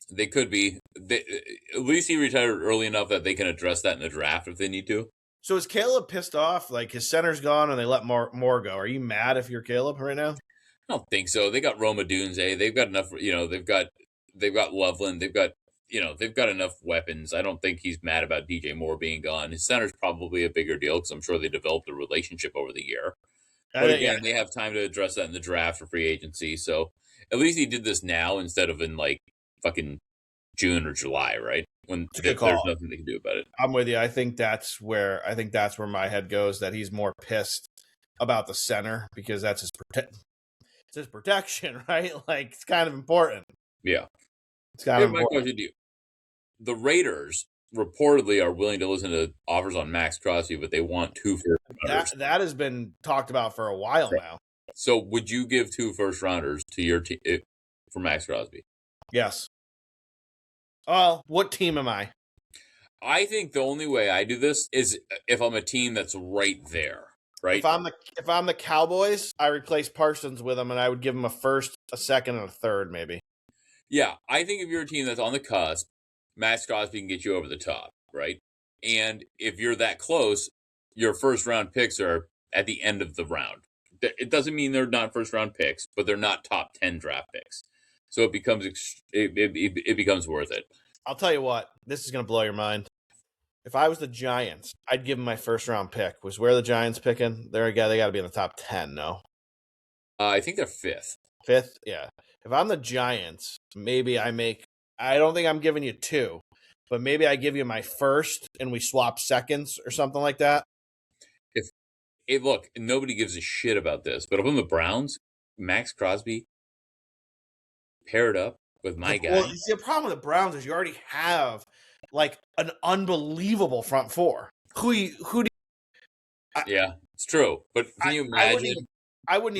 They could be. At least he retired early enough that they can address that in the draft if they need to. So is Caleb pissed off? Like his center's gone and they let more go. Are you mad if you're Caleb right now? I don't think so. They got Roma Dunze. They've got enough. They've got Loveland. They've got enough weapons. I don't think he's mad about DJ Moore being gone. His center's probably a bigger deal because I'm sure they developed a relationship over the year. But again, they have time to address that in the draft or free agency. So at least he did this now instead of in like fucking June or July, right? When there's nothing they can do about it. I'm with you. I think that's where my head goes. That he's more pissed about the center because that's his protection, right? Like it's kind of important. Yeah, it's kind of important. My question to you: the Raiders reportedly are willing to listen to offers on Max Crosby, but they want 2 first-rounders. That has been talked about for a while now. So would you give 2 first-rounders to your team for Max Crosby? Yes. Well, what team am I? I think the only way I do this is if I'm a team that's right there, right? If I'm the Cowboys, I replace Parsons with him, and I would give him a first, a second, and a third, maybe. Yeah, I think if you're a team that's on the cusp, Max Crosby can get you over the top, right? And if you're that close, your first-round picks are at the end of the round. it doesn't mean they're not first round picks, but they're not top 10 draft picks. So it becomes it becomes worth it. I'll tell you what, this is going to blow your mind. If I was the Giants, I'd give them my first round pick. Was where the Giants picking? They got to be in the top 10, no? I think they're fifth. Fifth, yeah. If I'm the Giants, maybe I don't think I'm giving you 2, but maybe I give you my first and we swap seconds or something like that. Look, nobody gives a shit about this, but if I'm the Browns, Max Crosby paired up with my guy. Well, the problem with the Browns is you already have like an unbelievable front four. Yeah, it's true. But can you imagine? I wouldn't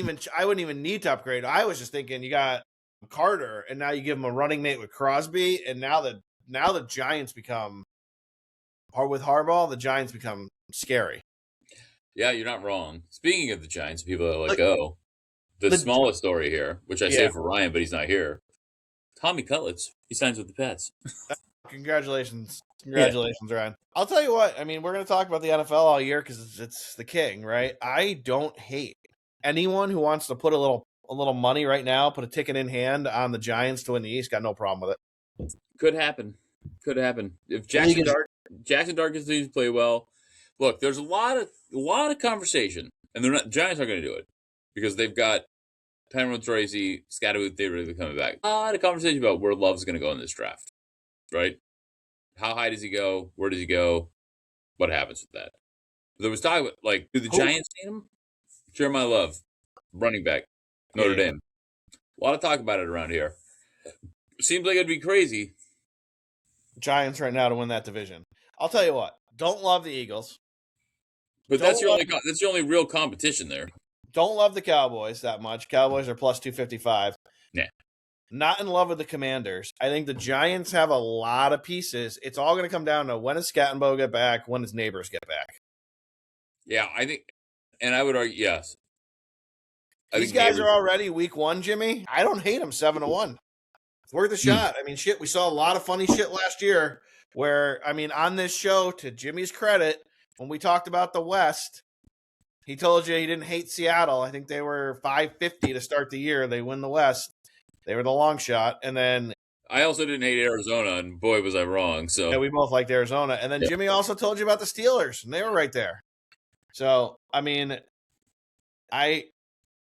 even need to upgrade. I was just thinking you got Carter, and now you give him a running mate with Crosby, and now the Giants become with Harbaugh. The Giants become scary. Yeah, you're not wrong. Speaking of the Giants, people that let go. The smallest story here, which I say for Ryan, but he's not here. Tommy Cutlets, he signs with the Pets. Congratulations, Ryan. I'll tell you what. I mean, we're going to talk about the NFL all year because it's the king, right? I don't hate anyone who wants to put a little money right now, put a ticket in hand on the Giants to win the East. Got no problem with it. Could happen. If Jackson Dart continues to play well, look, there's a lot of conversation, and Giants aren't going to do it because they've got Tyrone Tracy, Scatterwood, they really coming back. A lot of conversation about where Love's going to go in this draft, right? How high does he go? Where does he go? What happens with that? There was talk about, like, do the Giants need him? Jeremiah Love, running back, Notre Dame. A lot of talk about it around here. Seems like it'd be crazy. Giants right now to win that division. I'll tell you what. Don't love the Eagles. But that's the only real competition there. Don't love the Cowboys that much. Cowboys are plus 255. Yeah. Not in love with the Commanders. I think the Giants have a lot of pieces. It's all going to come down to when does Scattenbo get back, when does Neighbors get back. Yeah, I think, and I would argue, yes. These guys are already week 1, Jimmy. I don't hate them 7-1. It's worth a shot. I mean, shit, we saw a lot of funny shit last year where, I mean, on this show, to Jimmy's credit, when we talked about the West, he told you he didn't hate Seattle. I think they were 550 to start the year. They win the West. They were the long shot. And then I also didn't hate Arizona, and boy, was I wrong. So yeah, we both liked Arizona. And then Jimmy also told you about the Steelers, and they were right there. So, I mean, I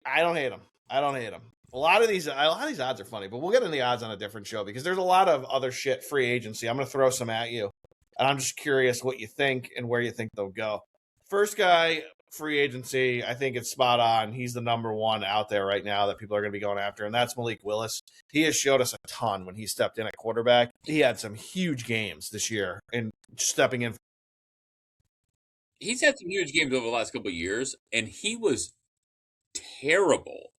don't hate them. A lot of these odds are funny, but we'll get into the odds on a different show because there's a lot of other shit, free agency. I'm going to throw some at you, and I'm just curious what you think and where you think they'll go. First guy, free agency, I think it's spot on. He's the number one out there right now that people are going to be going after, and that's Malik Willis. He has showed us a ton when he stepped in at quarterback. He had some huge games this year and stepping in. He's had some huge games over the last couple of years, and he was terrible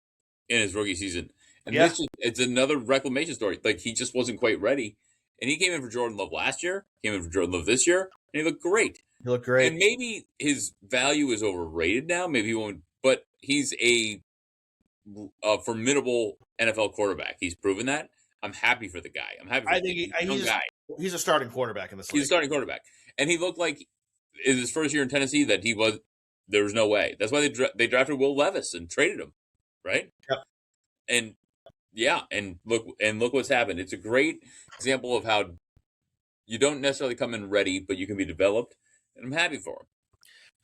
in his rookie season. And it's another reclamation story. Like, he just wasn't quite ready. And he came in for Jordan Love last year, came in for Jordan Love this year, and he looked great. And maybe his value is overrated now. Maybe he won't, but he's a formidable NFL quarterback. He's proven that. I'm happy for the guy. He's a starting quarterback in this league. He's a starting quarterback. And he looked like in his first year in Tennessee that there was no way. That's why they drafted Will Levis and traded him, right? Yep. And look what's happened. It's a great example of how you don't necessarily come in ready, but you can be developed. And I'm happy for him.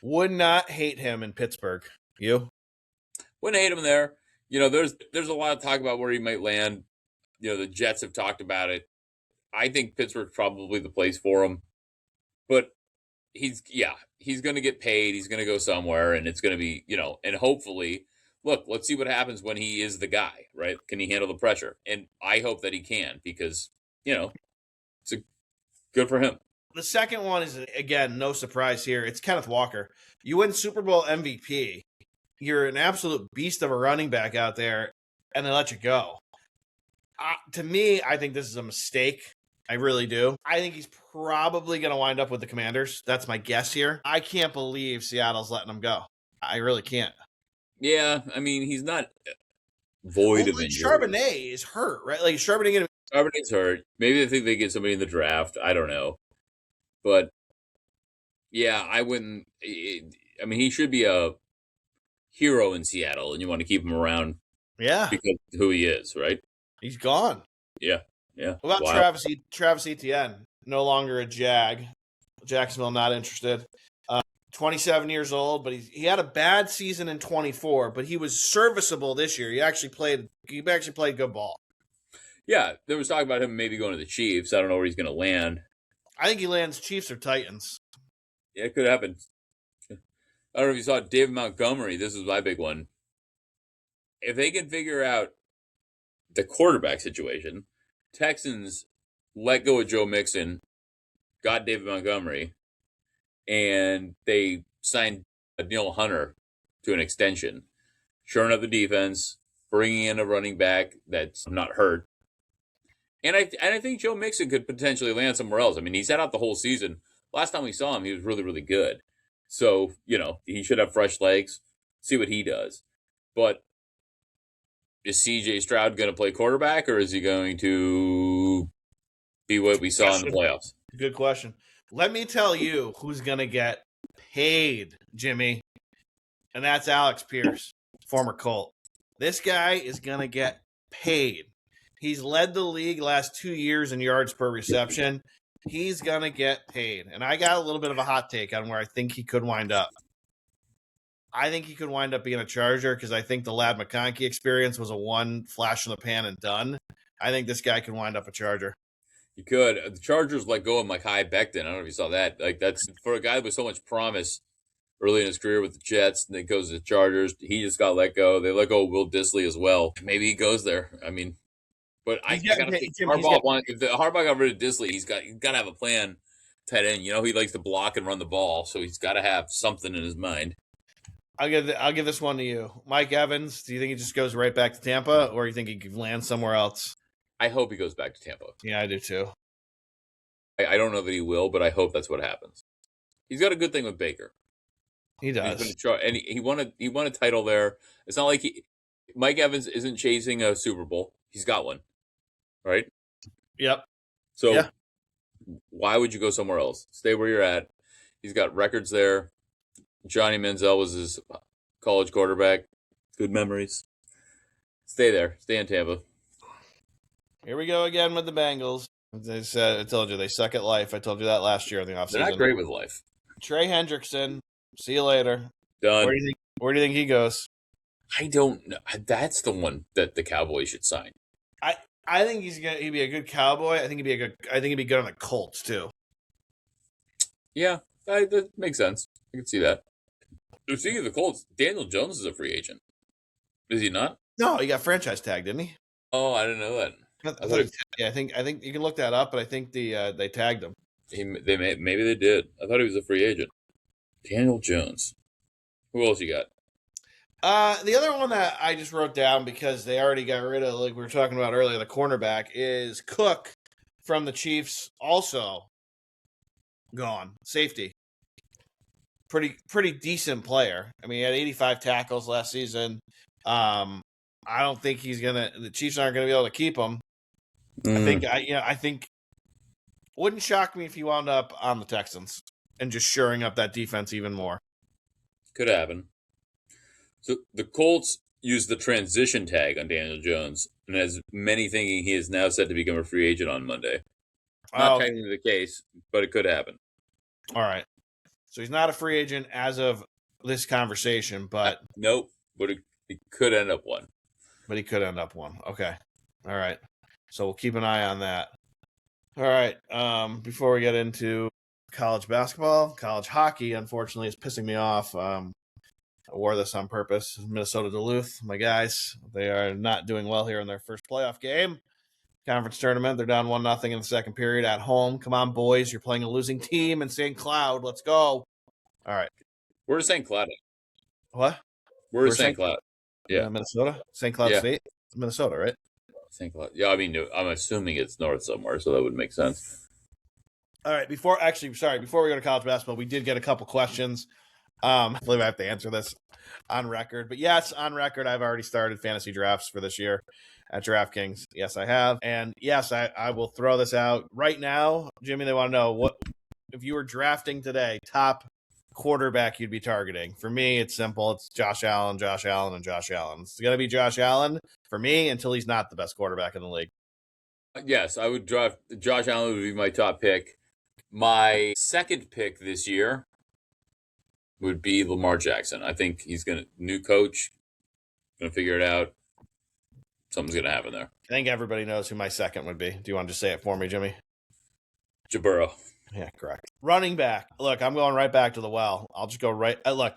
Would not hate him in Pittsburgh. You? Wouldn't hate him there. You know, there's a lot of talk about where he might land. You know, the Jets have talked about it. I think Pittsburgh's probably the place for him. But he's going to get paid. He's going to go somewhere, and it's going to be, you know, and hopefully, look, let's see what happens when he is the guy, right? Can he handle the pressure? And I hope that he can because, you know, it's good for him. The second one is, again, no surprise here. It's Kenneth Walker. You win Super Bowl MVP. You're an absolute beast of a running back out there, and they let you go. To me, I think this is a mistake. I really do. I think he's probably going to wind up with the Commanders. That's my guess here. I can't believe Seattle's letting him go. I really can't. Yeah, I mean, he's not void of injury. Charbonnet is hurt, right? Like, Charbonnet's hurt. Maybe they think they get somebody in the draft. I don't know. But, yeah, I wouldn't. I mean, he should be hero in Seattle, and you want to keep him around Yeah, because of who he is, right? he's gone. Yeah, yeah. What about Wow. Travis Etienne? No longer a Jag. Jacksonville not interested. 27 years old, but he had a bad season in 24, but he was serviceable this year. He actually played good ball. Yeah, there was talk about him maybe going to the Chiefs. I don't know where he's going to land. I think he lands Chiefs or Titans. Yeah, it could happen. I don't know if you saw David Montgomery. This is my big one. If they can figure out the quarterback situation, Texans let go of Joe Mixon, got David Montgomery, and they signed Neil Hunter to an extension, shoring up the defense, bringing in a running back that's not hurt. And I think Joe Mixon could potentially land somewhere else. I mean, he sat out the whole season. Last time we saw him, he was really, really good. So, he should have fresh legs. See what he does. But is CJ Stroud going to play quarterback, or is he going to be what we saw in the playoffs? Good question. Let me tell you who's going to get paid, Jimmy. And that's Alex Pierce, former Colt. This guy is going to get paid. He's led the league last 2 years in yards per reception. He's going to get paid. And I got a little bit of a hot take on where I think he could wind up. I think he could wind up being a Charger because I think the Ladd McConkey experience was a one flash in the pan and done. I think this guy could wind up a Charger. You could. The Chargers let go of Mekhi Becton. I don't know if you saw that. Like, that's for a guy with so much promise early in his career with the Jets, and then goes to the Chargers. He just got let go. They let go of Will Dissly as well. Maybe he goes there. I mean, but I gotta think Harbaugh. If the Harbaugh got rid of Dissly, he's got to have a plan. Tight end, he likes to block and run the ball, so he's got to have something in his mind. I'll give this one to you, Mike Evans. Do you think he just goes right back to Tampa, or do you think he could land somewhere else? I hope he goes back to Tampa. Yeah, I do too. I don't know that he will, but I hope that's what happens. He's got a good thing with Baker. He does, and he won a title there. It's not like Mike Evans isn't chasing a Super Bowl. He's got one, right? Yep. So yeah. Why would you go somewhere else? Stay where you're at. He's got records there. Johnny Manziel was his college quarterback. Good memories. Stay there. Stay in Tampa. Here we go again with the Bengals. I told you they suck at life. I told you that last year in the offseason. They're not great with life. Trey Hendrickson. See you later. Done. Where do you think he goes? I don't know. That's the one that the Cowboys should sign. I think he'd be a good Cowboy. I think he'd be good on the Colts too. Yeah, that makes sense. I can see that. Speaking of the Colts, Daniel Jones is a free agent. Is he not? No, he got franchise tagged, didn't he? Oh, I didn't know that. I think you can look that up, but I think they tagged him. Maybe they did. I thought he was a free agent. Daniel Jones. Who else you got? The other one that I just wrote down because they already got rid of, like we were talking about earlier, the cornerback is Cook from the Chiefs, also gone. Safety. Pretty decent player. I mean, he had 85 tackles last season. I don't think the Chiefs aren't gonna be able to keep him. I think wouldn't shock me if he wound up on the Texans and just shoring up that defense even more. Could happen. So the Colts used the transition tag on Daniel Jones, and has many thinking he is now set to become a free agent on Monday. Not technically the case, but it could happen. All right. So he's not a free agent as of this conversation, but nope. But he could end up one. But he could end up one. Okay. All right. So we'll keep an eye on that. All right. Before we get into college basketball, college hockey, unfortunately, is pissing me off. I wore this on purpose. Minnesota Duluth, my guys, they are not doing well here in their first playoff game. Conference tournament, they're down 1-0 in the second period at home. Come on, boys, you're playing a losing team in St. Cloud. Let's go. All right. Where's St. Cloud? What? Where's St. Cloud? Yeah. Minnesota? St. Cloud State? It's Minnesota, right? St. Cloud. Yeah, I mean, I'm assuming it's north somewhere, so that would make sense. All right. Before we go to college basketball, we did get a couple questions. I believe I have to answer this on record. But yes, on record, I've already started fantasy drafts for this year at DraftKings. Yes, I have. And yes, I will throw this out right now. Jimmy, they want to know what if you were drafting today, top quarterback you'd be targeting. For me, it's simple. It's Josh Allen, Josh Allen, and Josh Allen. It's going to be Josh Allen for me until he's not the best quarterback in the league. Yes, I would draft Josh Allen would be my top pick. My second pick this year would be Lamar Jackson. I think he's new coach, gonna figure it out. Something's gonna happen there. I think everybody knows who my second would be. Do you want to just say it for me, Jimmy? Joe Burrow. Yeah, correct. Running back. Look, I'm going right back to the well. I'll just go right. Look,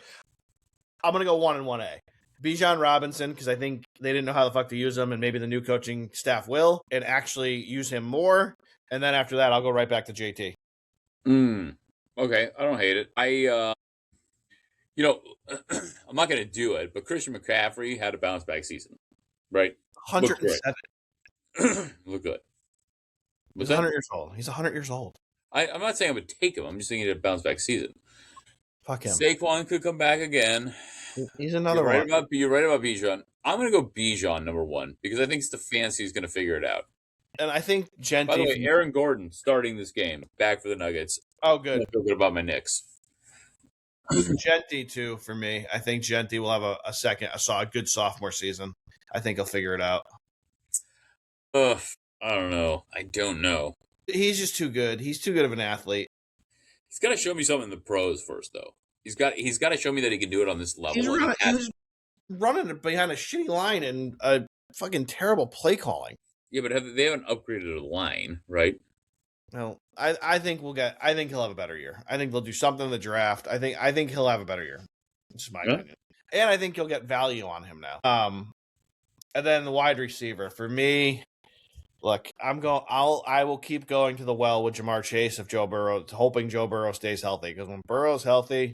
I'm going to go 1 and 1A. Bijan Robinson, because I think they didn't know how the fuck to use him, and maybe the new coaching staff will, and actually use him more. And then after that, I'll go right back to JT. Okay, I don't hate it. I'm not going to do it, but Christian McCaffrey had a bounce back season, right? 107. Look good. He's 100 years old. He's 100 years old. I'm not saying I would take him. I'm just saying he had a bounce back season. Fuck him. Saquon could come back again. He's another You're one. You're right about Bijan. I'm going to go Bijan number 1 because I think Stefanski is going to figure it out. And I think Genty. By the way, Aaron Gordon starting this game, back for the Nuggets. Oh, good. I feel good about my Knicks. Genty too for me. I think Genty will have a good sophomore season. I think he'll figure it out. I don't know. I don't know. He's just too good. He's too good of an athlete. He's got to show me something in the pros first, though. He's got to show me that he can do it on this level. He's running behind a shitty line and a fucking terrible play calling. Yeah, but they haven't upgraded a line, right? Well, I think I think he'll have a better year. I think they'll do something in the draft. I think he'll have a better year. It's my opinion. And I think you'll get value on him now. And then the wide receiver for me. Look, I will keep going to the well with Jamar Chase if Joe Burrow, hoping Joe Burrow stays healthy. Because when Burrow's healthy,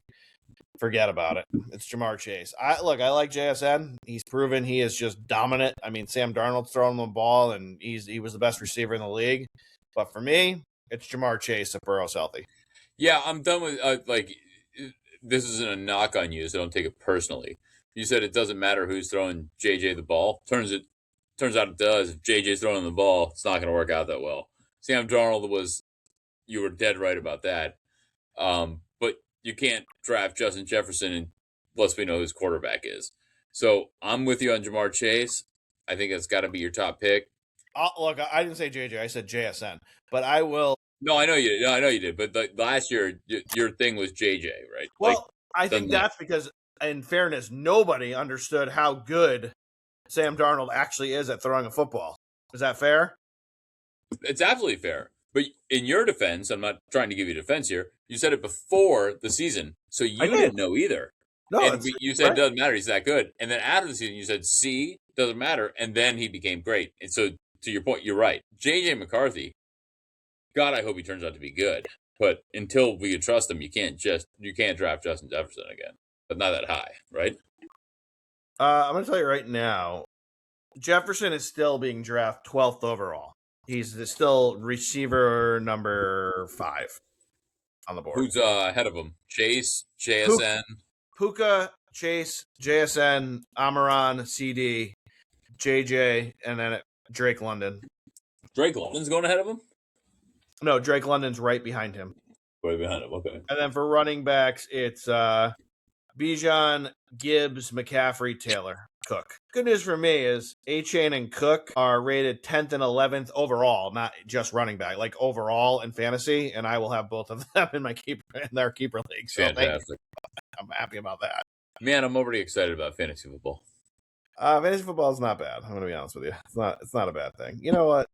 forget about it. It's Jamar Chase. I like JSN. He's proven he is just dominant. I mean, Sam Darnold's throwing the ball, and he was the best receiver in the league. But for me, it's Jamar Chase if Burrow's healthy. Yeah, I'm done with this isn't a knock on you, so don't take it personally. You said it doesn't matter who's throwing JJ the ball. Turns out it does. If JJ's throwing the ball, it's not going to work out that well. Sam Darnold you were dead right about that. But you can't draft Justin Jefferson unless we know who his quarterback is. So I'm with you on Jamar Chase. I think that's got to be your top pick. Look, I didn't say JJ. I said JSN. But I will. No, I know you did. No, I know you did. But last year, your thing was JJ, right? Well, I think that's because, in fairness, nobody understood how good Sam Darnold actually is at throwing a football. Is that fair? It's absolutely fair. But in your defense, I'm not trying to give you defense here. You said it before the season, so you didn't know either. No, and you said it doesn't matter. He's that good. And then after the season, you said, see, doesn't matter. And then he became great. And so, to your point, you're right. J.J. McCarthy, God, I hope he turns out to be good. But until we can trust him, you can't draft Justin Jefferson again. But not that high, right? I'm going to tell you right now, Jefferson is still being drafted 12th overall. He's still receiver number 5 on the board. Who's ahead of him? Chase, JSN? Puka, Chase, JSN, Amaron, CD, JJ, and then Drake London. Drake London's going ahead of him? No, Drake London's right behind him. Right behind him, okay. And then for running backs, it's Bijan, Gibbs, McCaffrey, Taylor, Cook. Good news for me is A-Chain and Cook are rated 10th and 11th overall, not just running back, like overall in fantasy, and I will have both of them in their keeper league. So fantastic. I'm happy about that. Man, I'm already excited about fantasy football. Fantasy football is not bad. I'm going to be honest with you. It's not a bad thing. You know what?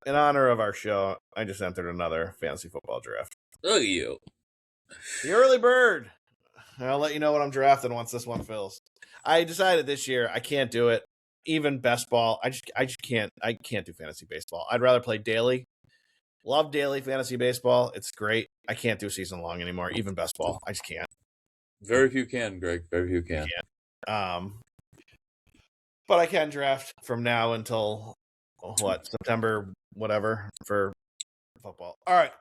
In honor of our show, I just entered another fantasy football draft. Look at you. The early bird. I'll let you know what I'm drafting once this one fills. I decided this year I can't do it. Even best ball, I just can't. I can't do fantasy baseball. I'd rather play daily. Love daily fantasy baseball. It's great. I can't do season long anymore. Even best ball, I just can't. Very few can, Greg. Very few can. But I can draft from now until September, whatever, for football. All right.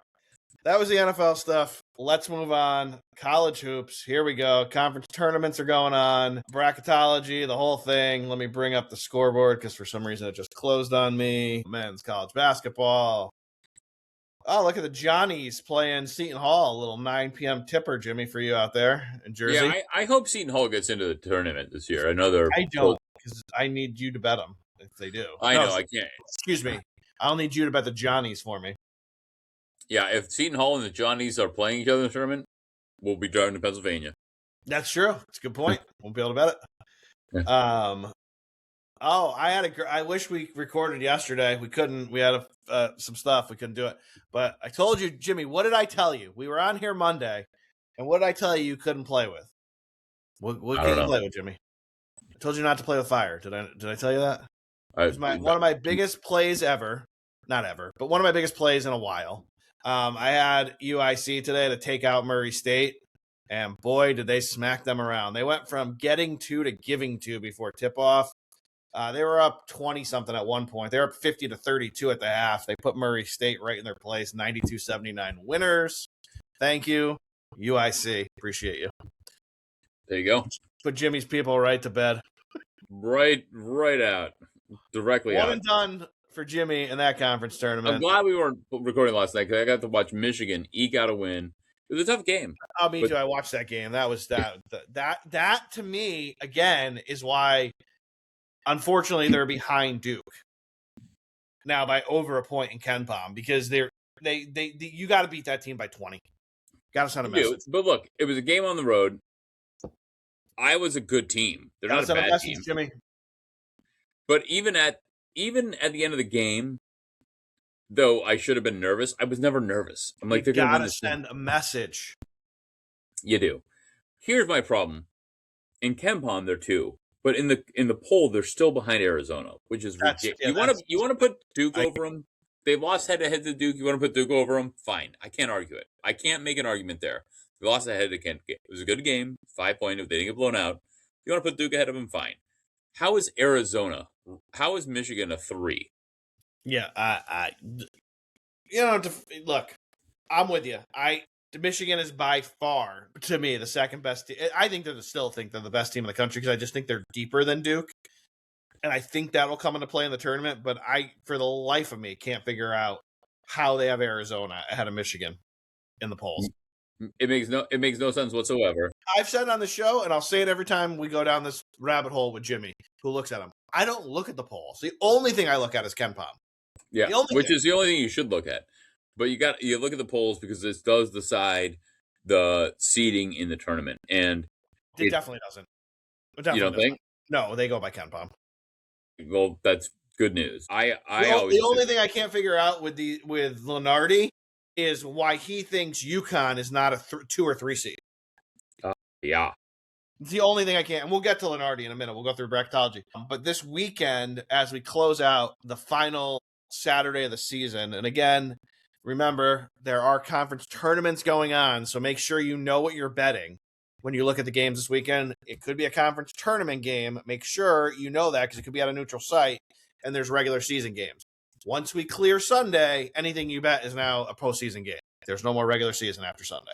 That was the NFL stuff. Let's move on. College hoops. Here we go. Conference tournaments are going on. Bracketology, the whole thing. Let me bring up the scoreboard because for some reason it just closed on me. Men's college basketball. Oh, look at the Johnnies playing Seton Hall. A little 9 p.m. tipper, Jimmy, for you out there in Jersey. Yeah, I hope Seton Hall gets into the tournament this year. I know they're. I don't, because I need you to bet them if they do. I know, I can't. Excuse me. I'll need you to bet the Johnnies for me. Yeah, if Seton Hall and the Johnnies are playing each other in the tournament, we'll be driving to Pennsylvania. That's true. It's a good point. Won't be able to bet it. I wish we recorded yesterday. We couldn't. We had some stuff. We couldn't do it. But I told you, Jimmy, what did I tell you? We were on here Monday, and what did I tell you couldn't play with? What can you play with, Jimmy? I told you not to play with fire. Did I tell you that? It was one of my biggest plays ever. Not ever, but one of my biggest plays in a while. I had UIC today to take out Murray State, and boy, did they smack them around. They went from getting two to giving two before tip-off. They were up 20-something at one point. They were up 50-32 at the half. They put Murray State right in their place, 92-79 winners. Thank you, UIC. Appreciate you. There you go. Put Jimmy's people right to bed. Right out. Directly out. One and done for Jimmy in that conference tournament. I'm glad we weren't recording last night because I got to watch Michigan eke out a win. It was a tough game. Oh, me too. I watched that game. That was that to me again is why, unfortunately, they're behind Duke now by over a point in KenPom because they you got to beat that team by 20. Got to send a message. But look, it was a game on the road. Iowa's a good team. They're not a bad team, Jimmy. But even at the end of the game, though I should have been nervous, I was never nervous. I'm like, they're going to win this send a message. You do. Here's my problem. In KenPom, they're 2, but in the poll, they're still behind Arizona, which is ridiculous. You want to put Duke over them? They lost head-to-head to Duke. You want to put Duke over them? Fine. I can't argue it. I can't make an argument there. They lost head-to-head. It was a good game. 5-point. If they didn't get blown out, you want to put Duke ahead of them? Fine. How is Arizona? How is Michigan a 3? Yeah, look, I'm with you. Michigan is by far, to me, the second best team. I think they're the best team in the country because I just think they're deeper than Duke. And I think that will come into play in the tournament. But I, for the life of me, can't figure out how they have Arizona ahead of Michigan in the polls. It makes no sense whatsoever. I've said it on the show, and I'll say it every time we go down this rabbit hole with Jimmy, who looks at them. I don't look at the polls. The only thing I look at is KenPom. Yeah, which is the only thing you should look at. But you look at the polls because this does decide the seeding in the tournament, and it definitely doesn't. You don't think? No, they go by KenPom. Well, that's good news. The only thing I can't figure out with Lenardi is why he thinks UConn is not a 2 or 3 seed. Yeah. It's the only thing I can't. And we'll get to Lenardi in a minute. We'll go through bracketology. But this weekend, as we close out the final Saturday of the season, and again, remember, there are conference tournaments going on, so make sure you know what you're betting when you look at the games this weekend. It could be a conference tournament game. Make sure you know that because it could be at a neutral site, and there's regular season games. Once we clear Sunday, anything you bet is now a postseason game. There's no more regular season after Sunday.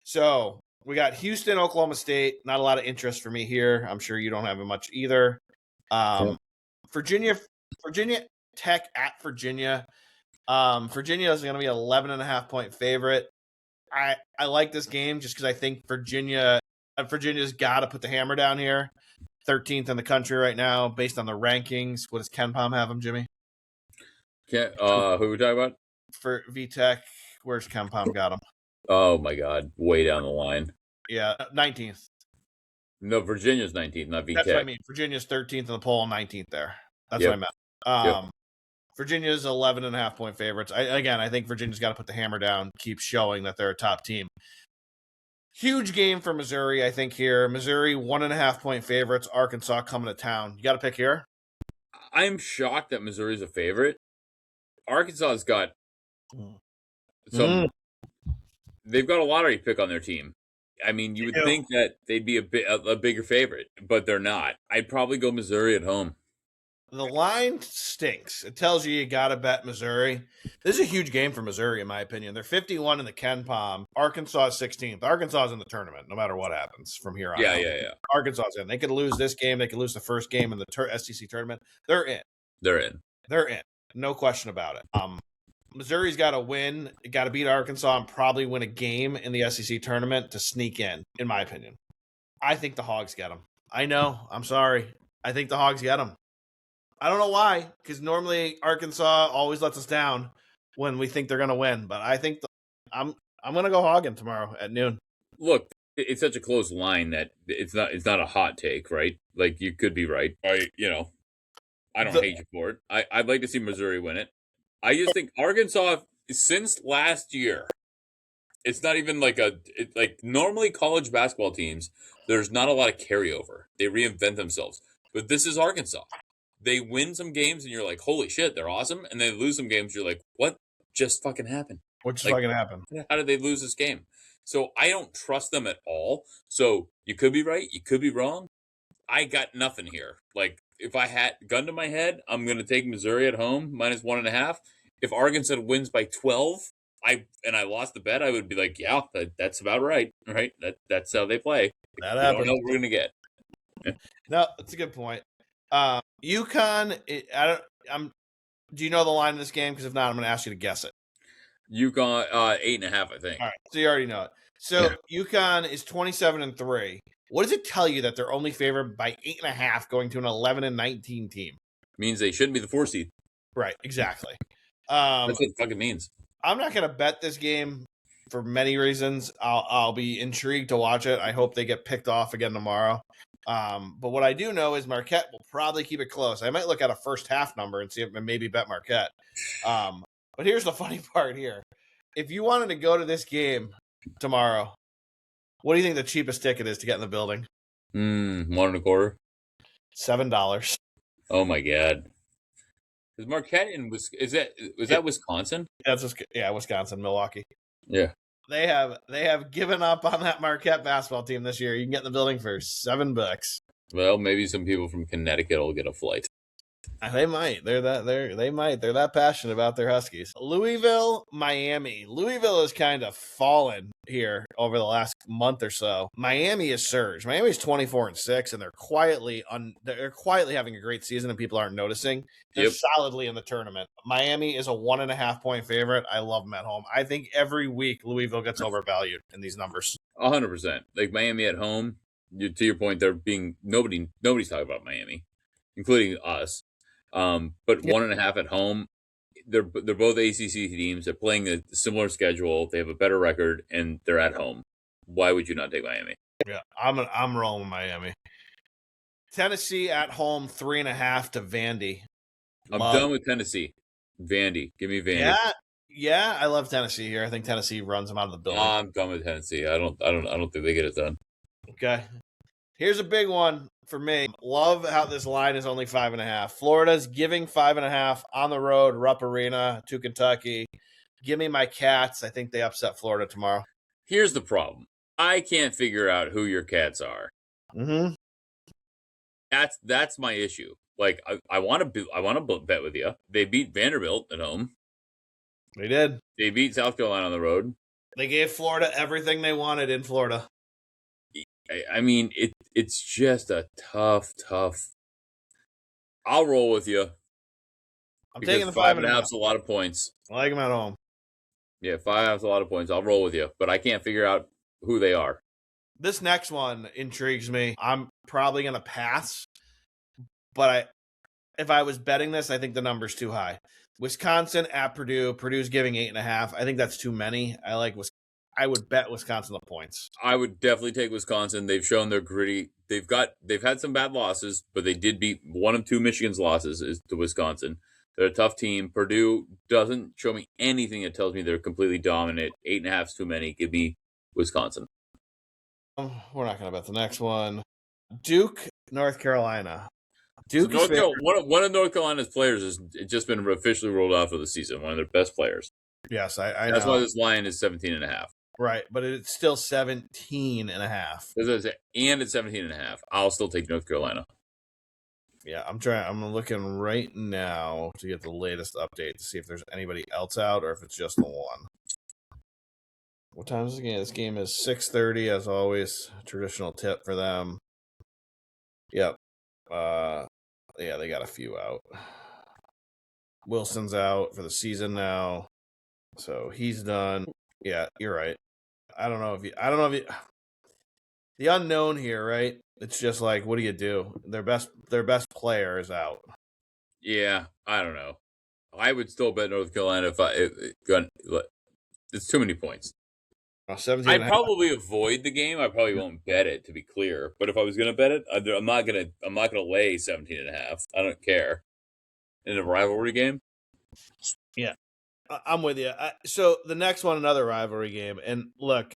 So we got Houston, Oklahoma State. Not a lot of interest for me here. I'm sure you don't have much either. Virginia Tech at Virginia. Virginia is going to be 11.5-point favorite. I like this game just because I think Virginia's got to put the hammer down here. 13th in the country right now based on the rankings. What does KenPom have them, Jimmy? Who are we talking about? For VTech, where's KenPom got them? Oh, my God. Way down the line. Yeah, 19th. No, Virginia's 19th, not VTech. That's what I mean. Virginia's 13th in the poll and 19th there. That's what I meant. Virginia's 11.5-point favorites. I think Virginia's got to put the hammer down, keep showing that they're a top team. Huge game for Missouri, I think, here. Missouri, 1.5-point favorites. Arkansas coming to town. You got to pick here? I'm shocked that Missouri's a favorite. Arkansas's got some. They've got a lottery pick on their team. I mean, you would think that they'd be a bigger favorite, but they're not. I'd probably go Missouri at home. The line stinks. It tells you got to bet Missouri. This is a huge game for Missouri, in my opinion. They're 51 in the KenPom. Arkansas is 16th. Arkansas is in the tournament, no matter what happens from here on. Yeah. Arkansas is in. They could lose this game. They could lose the first game in the SEC tournament. They're in. They're in. No question about it. Missouri's got to win, got to beat Arkansas, and probably win a game in the SEC tournament to sneak in my opinion. I think the Hogs get them. I know. I'm sorry. I think the Hogs get them. I don't know why, because normally Arkansas always lets us down when we think they're going to win. But I think I'm going to go Hogging tomorrow at noon. Look, it's such a close line that it's not a hot take, right? Like, you could be right. I don't hate you for it. I'd like to see Missouri win it. I just think Arkansas, since last year, it's not even like normally college basketball teams, there's not a lot of carryover. They reinvent themselves. But this is Arkansas. They win some games and you're like, holy shit, they're awesome. And they lose some games, you're like, what just fucking happened? What just fucking happened? How did they lose this game? So I don't trust them at all. So you could be right, you could be wrong. I got nothing here. Like, if I had gun to my head, I'm going to take Missouri at home, -1.5. If Arkansas wins by 12, I lost the bet, I would be like, yeah, that's about right. Right? That's how they play. That I don't know what we're going to get. No, that's a good point. UConn, do you know the line of this game? Because if not, I'm going to ask you to guess it. UConn 8.5, I think. All right, so you already know it. So UConn is 27-3. What does it tell you that they're only favored by 8.5 going to an 11-19 team? Means they shouldn't be the 4 seed. Right, exactly. That's what it fucking means. I'm not going to bet this game for many reasons. I'll be intrigued to watch it. I hope they get picked off again tomorrow. But what I do know is Marquette will probably keep it close. I might look at a first half number and see if maybe bet Marquette. But here's the funny part here. If you wanted to go to this game tomorrow, what do you think the cheapest ticket is to get in the building? $1.25. $7. Oh my god. Is Marquette in that Wisconsin? That's Wisconsin, Milwaukee. Yeah. They have given up on that Marquette basketball team this year. You can get in the building for $7. Well, maybe some people from Connecticut will get a flight. They might. They're that passionate about their Huskies. Louisville, Miami. Louisville has kind of fallen here over the last month or so. Miami has surged. Miami's 24-6, and they're quietly having a great season, and people aren't noticing. They're solidly in the tournament. Miami is a 1.5 point favorite. I love them at home. I think every week Louisville gets overvalued in these numbers. 100%. Like Miami at home. To your point, nobody's talking about Miami, including us. But 1.5 at home, they're both ACC teams. They're playing a similar schedule. They have a better record, and they're at home. Why would you not take Miami? Yeah, I'm rolling with Miami. Tennessee at home, 3.5 to Vandy. I'm done with Tennessee. Vandy, give me Vandy. Yeah, I love Tennessee here. I think Tennessee runs them out of the building. I'm done with Tennessee. I don't think they get it done. Okay, here's a big one. For me, love how this line is only 5.5. Florida's giving 5.5 on the road, Rupp Arena to Kentucky. Give me my Cats. I think they upset Florida tomorrow. Here's the problem. I can't figure out who your Cats are. Mm-hmm. That's my issue. Like, I want to bet with you. They beat Vanderbilt at home. They did. They beat South Carolina on the road. They gave Florida everything they wanted in Florida. I mean, it's just a tough. I'll roll with you. I'm taking the 5.5's a lot of points. I like them at home. Yeah, 5.5's a lot of points. I'll roll with you, but I can't figure out who they are. This next one intrigues me. I'm probably going to pass, but if I was betting this, I think the number's too high. Wisconsin at Purdue. Purdue's giving 8.5. I think that's too many. I would bet Wisconsin the points. I would definitely take Wisconsin. They've shown they're gritty. They've had some bad losses, but they did beat one of two Michigan's losses is to Wisconsin. They're a tough team. Purdue doesn't show me anything that tells me they're completely dominant. 8.5 is too many. Give me Wisconsin. We're not going to bet the next one. Duke, North Carolina. Duke one of North Carolina's players has just been officially rolled out for the season. One of their best players. Yes, I know. That's why this line is 17.5. Right, but it's still 17.5. And it's 17.5. I'll still take North Carolina. Yeah, I'm looking right now to get the latest update to see if there's anybody else out or if it's just the one. What time is the game? This game is 6:30 as always. Traditional tip for them. Yep. Yeah, they got a few out. Wilson's out for the season now. So he's done. Yeah, you're right. I don't know if the unknown here, right? It's just like, what do you do? Their best player is out. Yeah, I don't know. I would still bet North Carolina if it's too many points. 17 and I'd a half. probably avoid the game. I probably won't bet it, to be clear. But if I was going to bet it, I'm not going to lay 17 and a half. I don't care. In a rivalry game? Yeah, I'm with you. So the next one, another rivalry game. And look,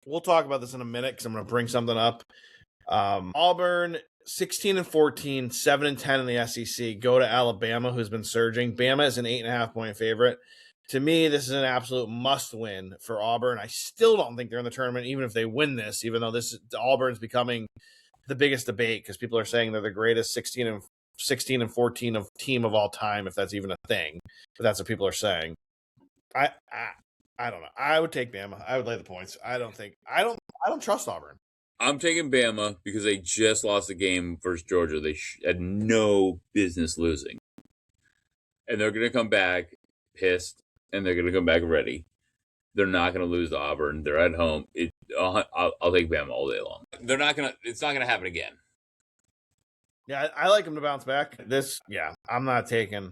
we'll talk about this in a minute because I'm going to bring something up. Auburn 16 and 14, 7 and 10 in the SEC. Go to Alabama, who's been surging. Bama is an 8.5 point favorite. To me, this is an absolute must win for Auburn. I still don't think they're in the tournament, even if they win this. Even though Auburn's becoming the biggest debate because people are saying they're the greatest 16 and 14 of team of all time, if that's even a thing. But that's what people are saying. I don't know. I would take Bama. I would lay the points. I don't trust Auburn. I'm taking Bama because they just lost the game versus Georgia. They had no business losing. And they're going to come back pissed, and they're going to come back ready. They're not going to lose to Auburn. They're at home. I'll take Bama all day long. It's not going to happen again. Yeah, I like them to bounce back. I'm not taking.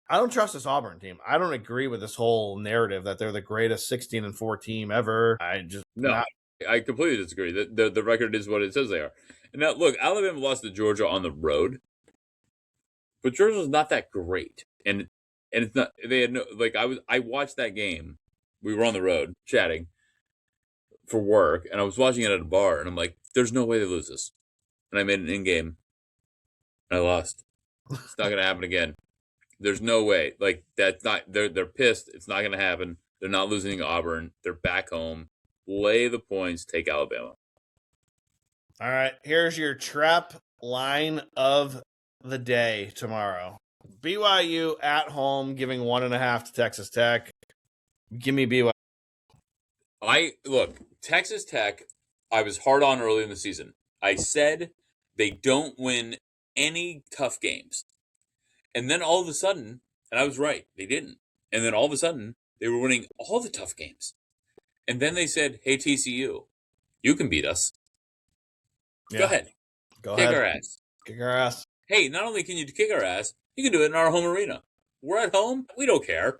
I don't trust this Auburn team. I don't agree with this whole narrative that they're the greatest 16 and 4 team ever. I completely disagree. The record is what it says they are. And now, look, Alabama lost to Georgia on the road, but Georgia's not that great, and it's not. They had no like. I watched that game. We were on the road chatting for work, and I was watching it at a bar, and I'm like, "There's no way they lose this." And I made an in-game, and I lost. It's not going to happen again. There's no way. Like that's not. They're pissed. It's not going to happen. They're not losing to Auburn. They're back home. Lay the points. Take Alabama. All right. Here's your trap line of the day tomorrow. BYU at home giving 1.5 to Texas Tech. Give me BYU. Look, Texas Tech, I was hard on early in the season. I said they don't win any tough games. And then all of a sudden, and I was right, they didn't. And then all of a sudden, they were winning all the tough games. And then they said, hey, TCU, you can beat us. Yeah. Go ahead. Kick our ass. Kick our ass. Hey, not only can you kick our ass, you can do it in our home arena. We're at home. We don't care.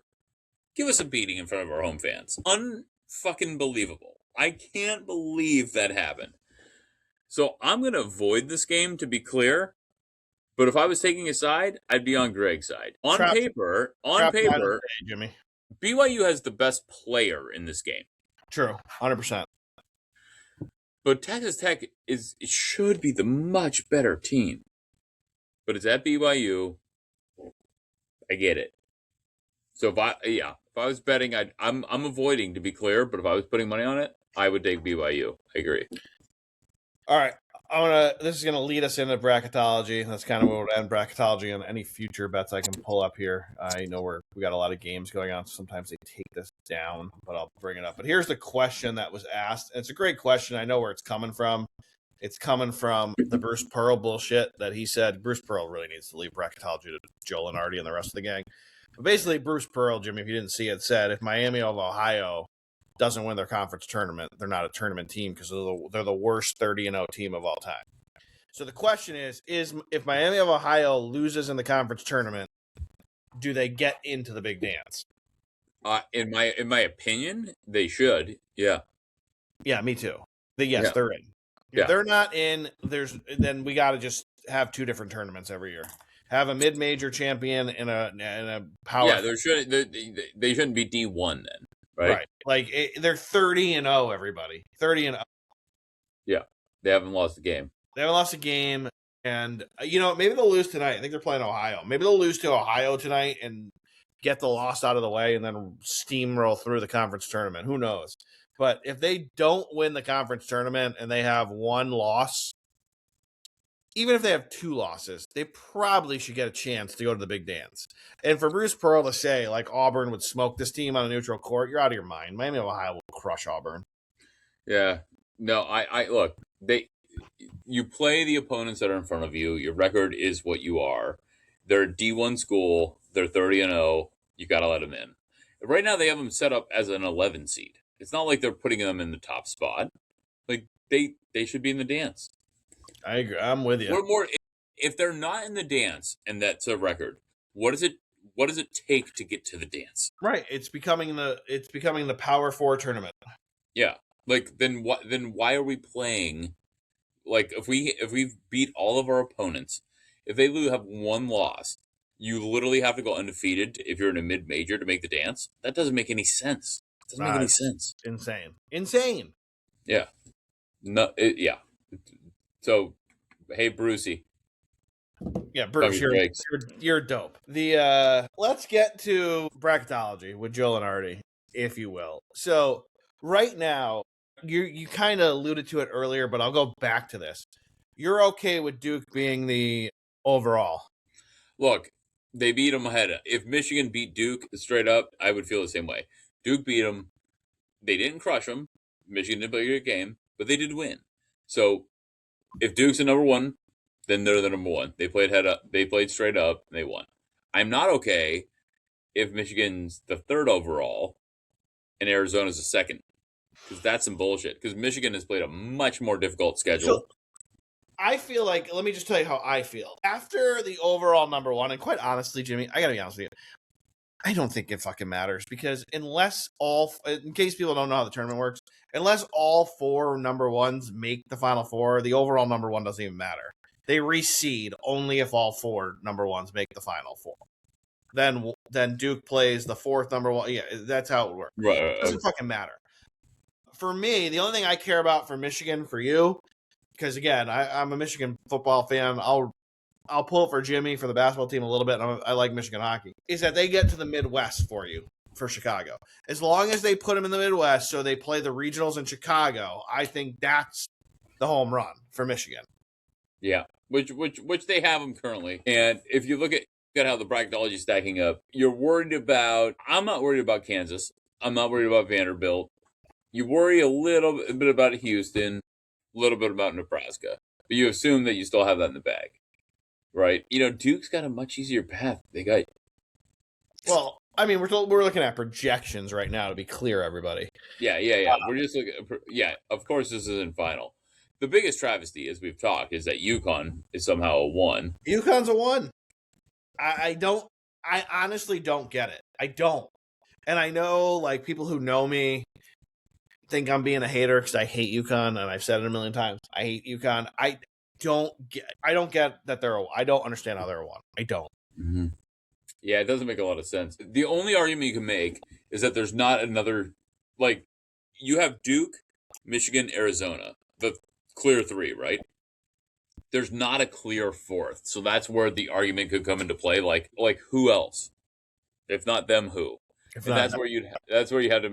Give us a beating in front of our home fans. Unfucking believable. I can't believe that happened. So I'm going to avoid this game, to be clear. But if I was taking a side, I'd be on Greg's side. On paper, Jimmy, BYU has the best player in this game. True, 100%. But Texas Tech should be the much better team. But it's at BYU. I get it. So if I was betting, I'm avoiding, to be clear. But if I was putting money on it, I would take BYU. I agree. All right. This is gonna lead us into bracketology. That's kind of where we'll end bracketology and any future bets I can pull up here. I know we got a lot of games going on. So sometimes they take this down, but I'll bring it up. But here's the question that was asked. And it's a great question. I know where it's coming from. It's coming from the Bruce Pearl bullshit that he said. Bruce Pearl really needs to leave bracketology to Joe Lenardi and the rest of the gang. But basically, Bruce Pearl, Jimmy, if you didn't see it, said if Miami of Ohio doesn't win their conference tournament, they're not a tournament team because they're the worst 30-0 team of all time. So the question is if Miami of Ohio loses in the conference tournament, do they get into the big dance? In my opinion, they should. Yeah. Yeah, me too. They're in. If they're not in, then we got to just have two different tournaments every year. Have a mid-major champion and a power. Yeah, they shouldn't be D1 then. Right. Like they're 30-0, everybody. 30-0. Yeah. They haven't lost a game. And maybe they'll lose tonight. I think they're playing Ohio. Maybe they'll lose to Ohio tonight and get the loss out of the way and then steamroll through the conference tournament. Who knows? But if they don't win the conference tournament and they have one loss, even if they have two losses, they probably should get a chance to go to the big dance. And for Bruce Pearl to say, like, Auburn would smoke this team on a neutral court, you're out of your mind. Miami of Ohio will crush Auburn. Yeah. No, I look, you play the opponents that are in front of you. Your record is what you are. They're a D1 school. They're 30-0. You got to let them in. Right now, they have them set up as an 11 seed. It's not like they're putting them in the top spot. Like they should be in the dance. I agree. I'm with you. What more? If they're not in the dance, and that's a record, what does it? What does it take to get to the dance? Right. It's becoming the Power Four tournament. Yeah. Like then what? Then why are we playing? Like if we beat all of our opponents, if they have one loss, you literally have to go undefeated if you're in a mid major to make the dance. That doesn't make any sense. It doesn't make any sense. Insane. Yeah. No. Yeah. So, hey, Brucey. Yeah, Bruce, you're dope. Let's get to bracketology with Joe Lenardi, if you will. So right now, you kind of alluded to it earlier, but I'll go back to this. You're okay with Duke being the overall? Look, they beat them ahead. If Michigan beat Duke straight up, I would feel the same way. Duke beat them. They didn't crush them. Michigan didn't play a good game, but they did win. So if Duke's the number one, then they're the number one. They played head up. They played straight up. And they won. I'm not okay if Michigan's the third overall and Arizona's the second, because that's some bullshit. Because Michigan has played a much more difficult schedule. So, I feel like, let me just tell you how I feel. After the overall number one, and quite honestly, Jimmy, I got to be honest with you, I don't think it fucking matters, because unless in case people don't know how the tournament works, unless all four number ones make the Final Four, the overall number one doesn't even matter. They reseed only if all four number ones make the Final Four. Then Duke plays the fourth number one. Yeah, that's how it works. Right. It doesn't fucking matter. For me, the only thing I care about for Michigan, for you, because again, I'm a Michigan football fan. I'll pull for Jimmy for the basketball team a little bit. And I like Michigan hockey. Is that they get to the Midwest for you for Chicago? As long as they put them in the Midwest, so they play the regionals in Chicago, I think that's the home run for Michigan. Yeah, which they have them currently. And if you look at how the bracketology is stacking up, you're worried about. I'm not worried about Kansas. I'm not worried about Vanderbilt. You worry a little bit about Houston, a little bit about Nebraska, but you assume that you still have that in the bag, right? You know, Duke's got a much easier path. They got. Well, I mean, we're looking at projections right now, to be clear, everybody. Yeah. We're just looking. Yeah, of course, this isn't final. The biggest travesty, as we've talked, is that UConn is somehow a 1. UConn's a 1. I honestly don't get it. I don't. And I know, like, people who know me think I'm being a hater because I hate UConn, and I've said it a million times. I hate UConn. I don't get that I don't understand how they're a 1. I don't. Mm-hmm. Yeah, it doesn't make a lot of sense. The only argument you can make is that there's not another, like, you have Duke, Michigan, Arizona, the clear 3, right? There's not a clear 4th, so that's where the argument could come into play. Like who else? If not them, who? That's where you'd have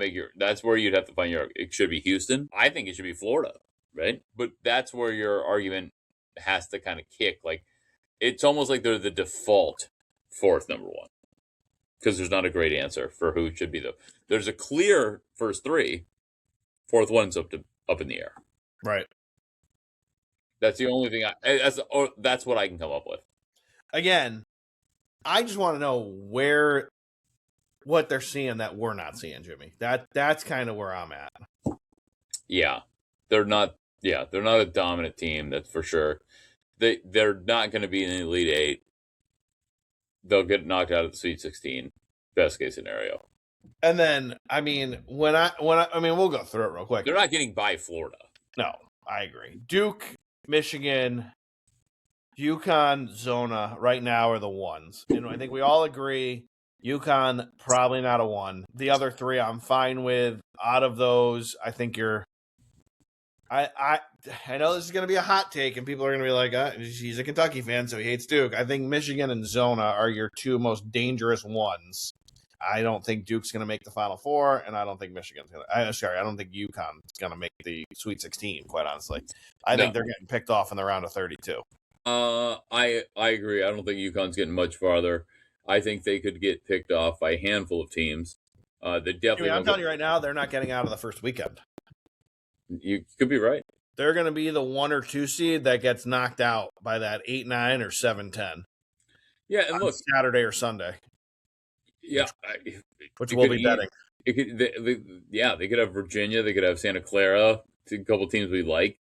to find your. It should be Houston. I think it should be Florida, right? But that's where your argument has to kind of kick. Like, it's almost like they're the default 4th number 1, because there's not a great answer for who should be the. There's a clear first 3. 4th one's up in the air. Right. That's the only thing that's what I can come up with. Again, I just want to know what they're seeing that we're not seeing, Jimmy. That's kind of where I'm at. Yeah. They're not a dominant team, that's for sure. They're not going to be in the Elite 8. They'll get knocked out of the Sweet 16, best case scenario. And then, I mean, we'll go through it real quick. They're not getting by Florida. No, I agree. Duke, Michigan, UConn, Zona right now are the 1s. And I think we all agree UConn probably not a 1. The other 3 I'm fine with. Out of those, I think I know this is going to be a hot take, and people are going to be like, he's a Kentucky fan, so he hates Duke. I think Michigan and Zona are your 2 most dangerous 1s. I don't think Duke's going to make the Final Four, and I don't think Michigan's going to. I don't think UConn's going to make the Sweet 16. Quite honestly, I think they're getting picked off in the round of 32. I agree. I don't think UConn's getting much farther. I think they could get picked off by a handful of teams. They definitely. I'm telling you right now, they're not getting out of the first weekend. You could be right. They're going to be the 1 or 2 seed that gets knocked out by that 8-9 or 7-10. Yeah, and look, Saturday or Sunday. Yeah, which it we'll could be betting. it could they could have Virginia, they could have Santa Clara, a couple teams we like.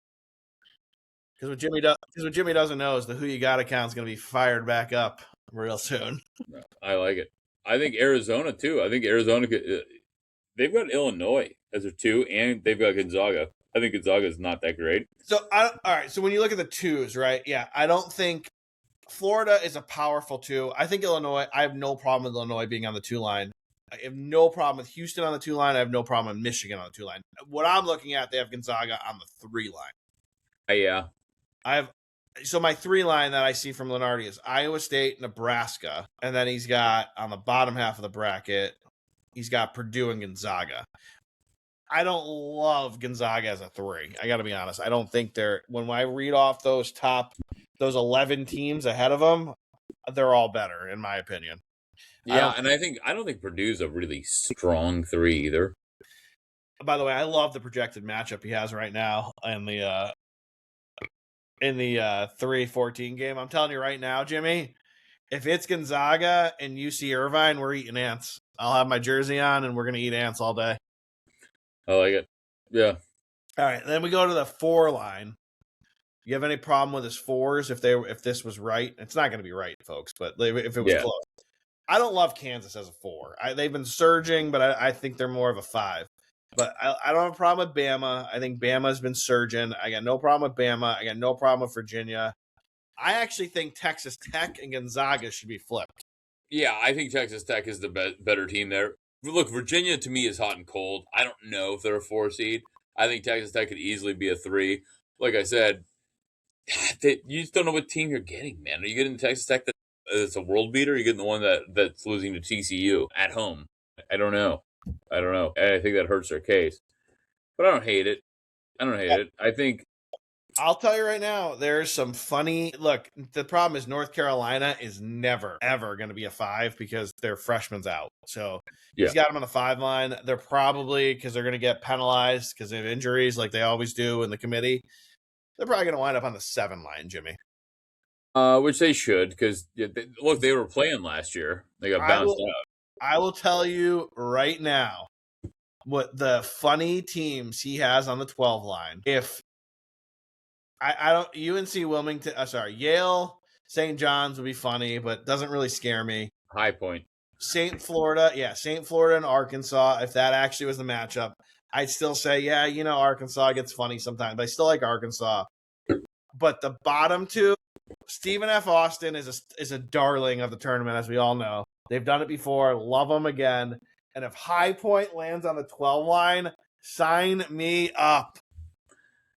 Because what Jimmy doesn't know is the Who You Got account is going to be fired back up real soon. I like it. I think Arizona too. I think Arizona could. They've got Illinois as their two, and they've got Gonzaga. I think Gonzaga is not that great. So all right. So when you look at the twos, right? Yeah, I don't think Florida is a powerful two. I think Illinois. I have no problem with Illinois being on the 2 line. I have no problem with Houston on the 2 line. I have no problem with Michigan on the 2 line. What I'm looking at, they have Gonzaga on the 3 line. Yeah. So my 3 line that I see from Lenardi is Iowa State, Nebraska, and then he's got on the bottom half of the bracket, he's got Purdue and Gonzaga. I don't love Gonzaga as a 3. I got to be honest. I don't think when I read off those 11 teams ahead of them, they're all better in my opinion. Yeah, and I don't think Purdue's a really strong 3 either. By the way, I love the projected matchup he has right now in the 3-14 game. I'm telling you right now, Jimmy, if it's Gonzaga and UC Irvine, we're eating ants. I'll have my jersey on and we're going to eat ants all day. I like it. Yeah. All right, then we go to the 4 line. You have any problem with his 4s if this was right? It's not going to be right, folks, but if it was close. I don't love Kansas as a 4. They've been surging, but I think they're more of a 5. But I don't have a problem with Bama. I think Bama's been surging. I got no problem with Bama. I got no problem with Virginia. I actually think Texas Tech and Gonzaga should be flipped. Yeah, I think Texas Tech is the better team there. Look, Virginia to me is hot and cold. I don't know if they're a 4 seed. I think Texas Tech could easily be a 3. Like I said, you just don't know what team you're getting, man. Are you getting Texas Tech that's a world beater? Or are you getting the one that's losing to TCU at home? I don't know. And I think that hurts their case. But I don't hate it. I think I'll tell you right now, there's some funny look. The problem is North Carolina is never, ever going to be a 5 because their freshman's out. So he's got them on the 5 line. They're probably, because they're going to get penalized because they have injuries like they always do in the committee. They're probably going to wind up on the 7 line, Jimmy. Which they should, because look, they were playing last year. They got bounced out. I will tell you right now what the funny teams he has on the 12 line. If I don't UNC Wilmington, Yale, St. John's would be funny, but doesn't really scare me. High Point. St. Florida and Arkansas. If that actually was the matchup, I'd still say, Arkansas gets funny sometimes, but I still like Arkansas. But the bottom 2, Stephen F. Austin is a darling of the tournament, as we all know. They've done it before. Love them again. And if High Point lands on the 12 line, sign me up.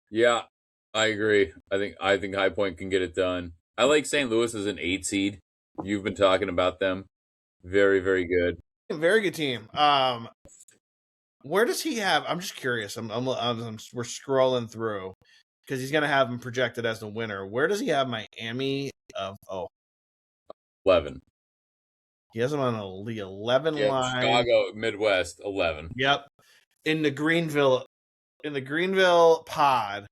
Yeah, I agree. I think High Point can get it done. I like St. Louis as an 8 seed. You've been talking about them. Very, very good. Very good team. Where does he have? I'm just curious. We're scrolling through because he's going to have him projected as the winner. Where does he have Miami? 11. He has him on the 11 line. Chicago Midwest 11. Yep. In the Greenville pod.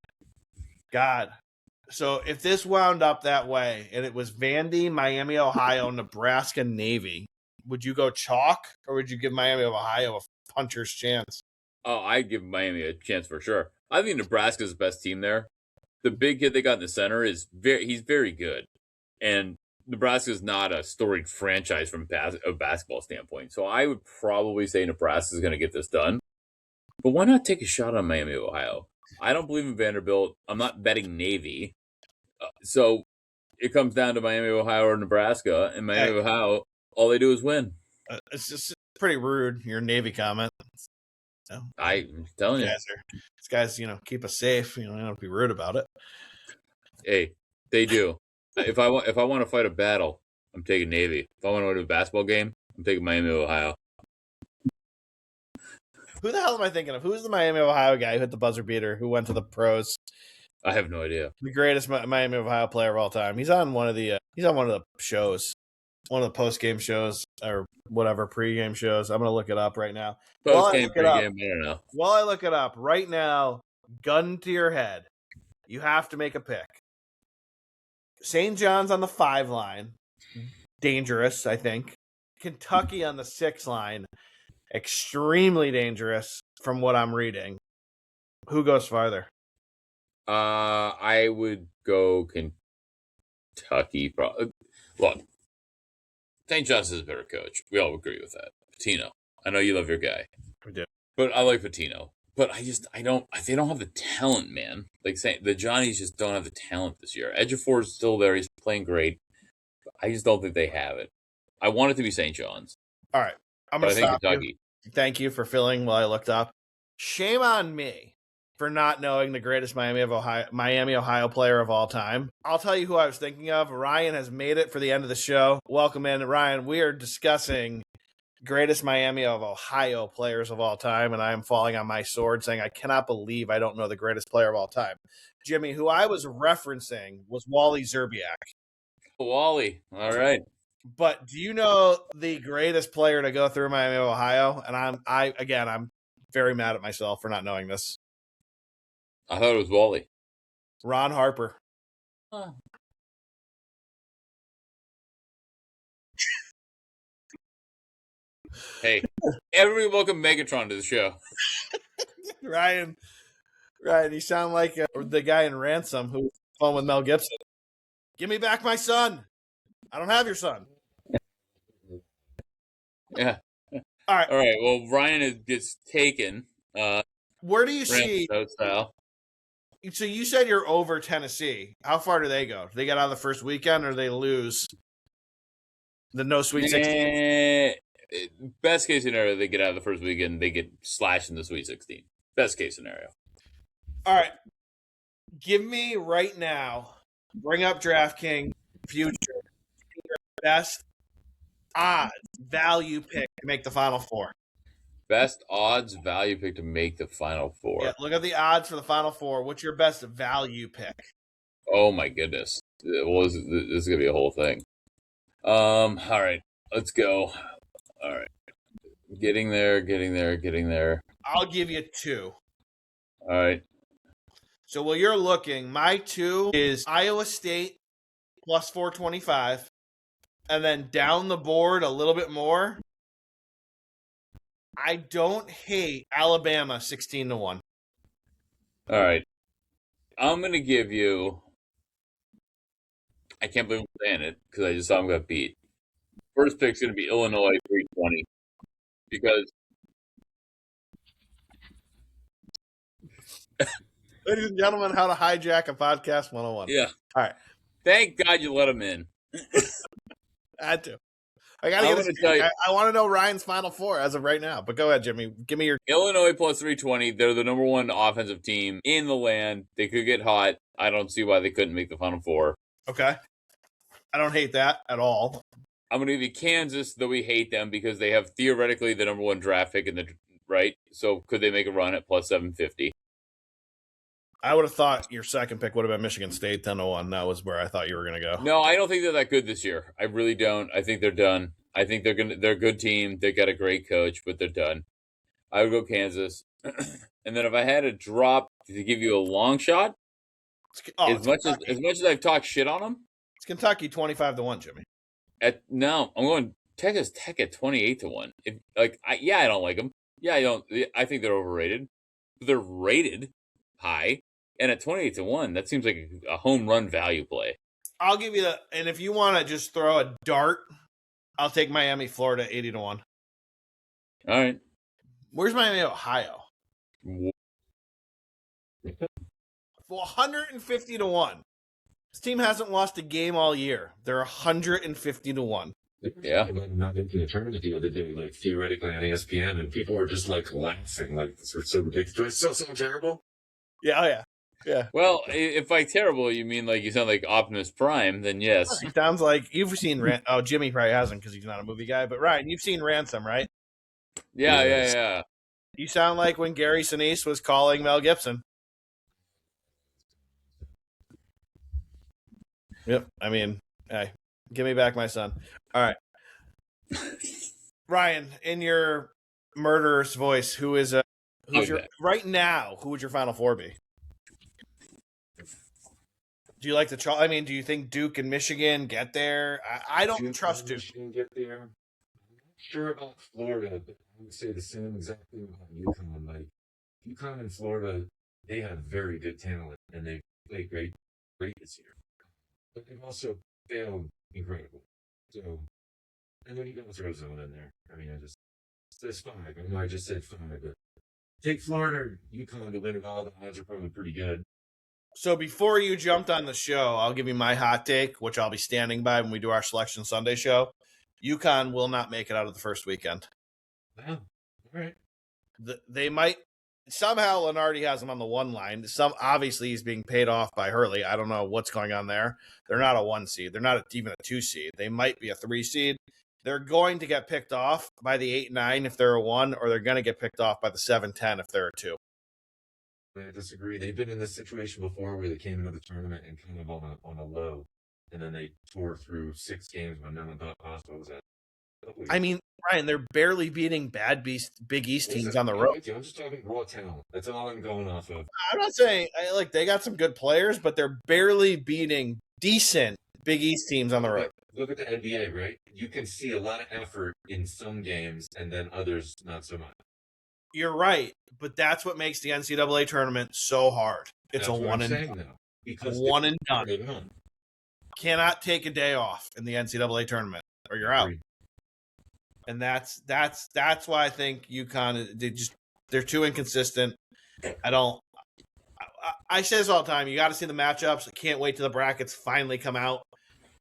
God. So if this wound up that way and it was Vandy, Miami, Ohio, Nebraska, Navy, would you go chalk or would you give Miami of Ohio a puncher's chance? Oh, I'd give Miami a chance for sure. I think Nebraska's the best team there. The big kid they got in the center he's very good. And Nebraska's not a storied franchise from a basketball standpoint. So I would probably say Nebraska's going to get this done. But why not take a shot on Miami of Ohio? I don't believe in Vanderbilt. I'm not betting Navy. So it comes down to Miami of Ohio or Nebraska. And Miami of Ohio, all they do is win. It's just pretty rude, your Navy comment. So, I'm telling you. These guys, keep us safe. You don't have to be rude about it. Hey, they do. If I want to fight a battle, I'm taking Navy. If I want to win a basketball game, I'm taking Miami of Ohio. Who the hell am I thinking of? Who's the Miami of Ohio guy who hit the buzzer beater who went to the pros? I have no idea. The greatest Miami of Ohio player of all time. He's on one of the shows, one of the post game shows or whatever pre-game shows. I'm gonna look it up right now. Post game, pre-game, I don't know. While I look it up right now, gun to your head, you have to make a pick. St. John's on the 5 line, dangerous, I think. Kentucky on the 6 line, extremely dangerous from what I'm reading. Who goes farther? I would go Kentucky. Look, St. John's is a better coach. We all agree with that. Patino. I know you love your guy. We do. But I like Patino. But they don't have the talent, man. Like saying the Johnnies just don't have the talent this year. Ejiofor's still there. He's playing great. I just don't think they have it. I want it to be St. John's. All right. I'm going to stop Kentucky. You. Thank you for filling while I looked up. Shame on me for not knowing the greatest Miami, Ohio player of all time. I'll tell you who I was thinking of. Ryan has made it for the end of the show. Welcome in, Ryan. We are discussing greatest Miami of Ohio players of all time, and I am falling on my sword saying I cannot believe I don't know the greatest player of all time. Jimmy, who I was referencing was Wally Szczerbiak. Wally. All right. But do you know the greatest player to go through Miami of Ohio? And I'm very mad at myself for not knowing this. I thought it was Wally. Ron Harper. Huh. Hey, everybody welcome Megatron to the show. Ryan, you sound like the guy in Ransom who was on the phone with Mel Gibson. Give me back my son. I don't have your son. Yeah. All right. Well, Ryan gets taken. Where do you see? Style. So you said you're over Tennessee. How far do they go? Do they get out of the first weekend, or they lose the no Sweet 16? Best case scenario, they get out of the first weekend. They get slashed in the Sweet 16. Best case scenario. All right. Give me right now. Bring up DraftKings future. Best odds value pick to make the Final Four. Best odds value pick to make the Final Four. Yeah, look at the odds for the Final Four. What's your best value pick? Oh my goodness! Well, this is gonna be a whole thing. All right, let's go. All right, getting there. I'll give you 2. All right. So while you're looking, my 2 is Iowa State plus 425, and then down the board a little bit more. I don't hate Alabama 16-1. All right. I'm going to give you. I can't believe I'm saying it because I just saw him got beat. First pick's going to be Illinois 320 because. Ladies and gentlemen, how to hijack a podcast 101. Yeah. All right. Thank God you let him in. I had to. I want to know Ryan's Final Four as of right now. But go ahead, Jimmy. Give me your Illinois plus 320. They're the number 1 offensive team in the land. They could get hot. I don't see why they couldn't make the Final Four. Okay. I don't hate that at all. I'm going to give you Kansas, though we hate them because they have theoretically the number 1 draft pick in the right. So could they make a run at plus 750? I would have thought your second pick would have been Michigan State 10-1. That was where I thought you were going to go. No, I don't think they're that good this year. I really don't. I think they're done. I think they're a good team. They got a great coach, but they're done. I would go Kansas. And then if I had to drop to give you a long shot, as much as I've talked shit on them, it's Kentucky 25-1, Jimmy. I'm going Texas Tech at 28-1. I don't like them. Yeah, I don't. I think they're overrated. But they're rated high, and at 28-1, that seems like a home run value play. I'll give you that. And if you want to just throw a dart, I'll take Miami, Florida 80-1. All right. Where's Miami, Ohio? 150-1. This team hasn't lost a game all year. They're 150-1. Yeah, not into the tournament the other day, like theoretically on ESPN, and people were just like laughing, like this was so ridiculous, so terrible. Yeah, oh yeah. Well, if by terrible you mean like you sound like Optimus Prime, then yes. It sounds like you've seen Jimmy probably hasn't because he's not a movie guy, but Ryan, you've seen Ransom, right? Yeah. You sound like when Gary Sinise was calling Mel Gibson. Yep. I mean, hey, give me back my son. All right. Ryan, in your murderous voice, who's your right now? Who would your Final Four be? Do you like do you think Duke and Michigan get there? I don't trust Duke. Michigan get there. sure about Florida, but I would say the same exact thing about UConn. Like UConn and Florida, they have very good talent and they play great this year. But they've also failed incredible. So, and then you got to throw zone in there. I mean, there's five. I know I just said five, but take Florida or UConn to win it all. The odds are probably pretty good. So before you jumped on the show, I'll give you my hot take, which I'll be standing by when we do our Selection Sunday show. UConn will not make it out of the first weekend. Wow. All right. They might. Somehow Lenardi has them on the one line. Obviously he's being paid off by Hurley. I don't know what's going on there. They're not a 1 seed. They're not even a 2 seed. They might be a 3 seed. They're going to get picked off by the 8-9 if they're a 1, or they're going to get picked off by the 7-10 if they're a 2. I disagree. They've been in this situation before where they came into the tournament and kind of on a low, and then they tore through 6 games when no one thought possible was that. I mean, Ryan, they're barely beating Big East teams on the road. I'm just talking raw talent. That's all I'm going off of. I'm not saying they got some good players, but they're barely beating decent Big East teams on the road. Look at the NBA, right? You can see a lot of effort in some games, and then others not so much. You're right, but that's what makes the NCAA tournament so hard. It's That's a one and done. Because one and done. done. Cannot take a day off in the NCAA tournament, or you're out. Agreed. And that's why I think UConn they're too inconsistent. I say this all the time. You got to see the matchups. I can't wait till the brackets finally come out.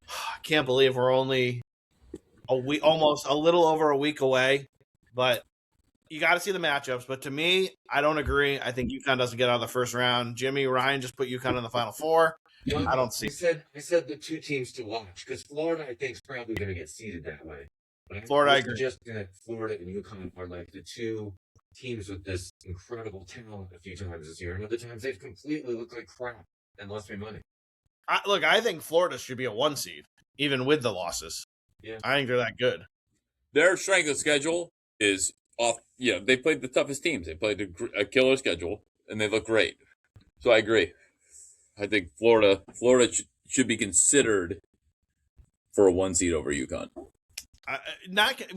I can't believe we're only a week, almost a little over a week away. But you got to see the matchups. But to me, I don't agree. I think UConn doesn't get out of the first round. Jimmy Ryan just put UConn in the Final Four. I don't see. I said the 2 teams to watch because Florida, I think, is probably going to get seeded that way. But Florida, I I agree. just that Florida and UConn are like the 2 teams with this incredible talent a few times this year, and other times they've completely looked like crap and lost me money. I think Florida should be a 1 seed, even with the losses. Yeah. I think they're that good. Their strength of schedule is off. They played the toughest teams. They played a killer schedule, and they look great. So I agree. I think Florida should be considered for a 1 seed over UConn.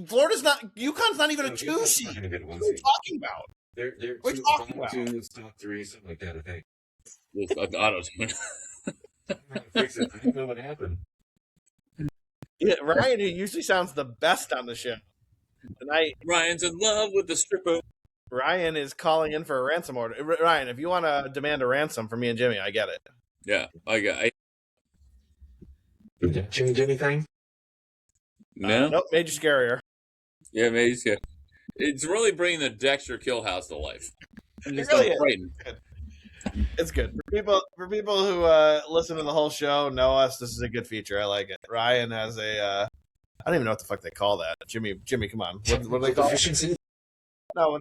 Florida's not. UConn's not even a 2 seed. What are you talking about? They're What are you talking about? 2, top 3, something like that. I think. I don't Fix it. I don't know what happened. Yeah, Ryan, who usually sounds the best on the show tonight. Ryan's in love with the stripper. Ryan is calling in for a ransom order. Ryan, if you want to demand a ransom for me and Jimmy, I get it. Yeah, I Did that change anything? No. Nope, made you scarier. Yeah, maybe. Yeah. It's really bringing the Dexter Kill House to life. It really is. It's good. For people who listen to the whole show, know us, this is a good feature. I like it. Ryan has a I don't even know what the fuck they call that. Jimmy, come on. What do they call it? No,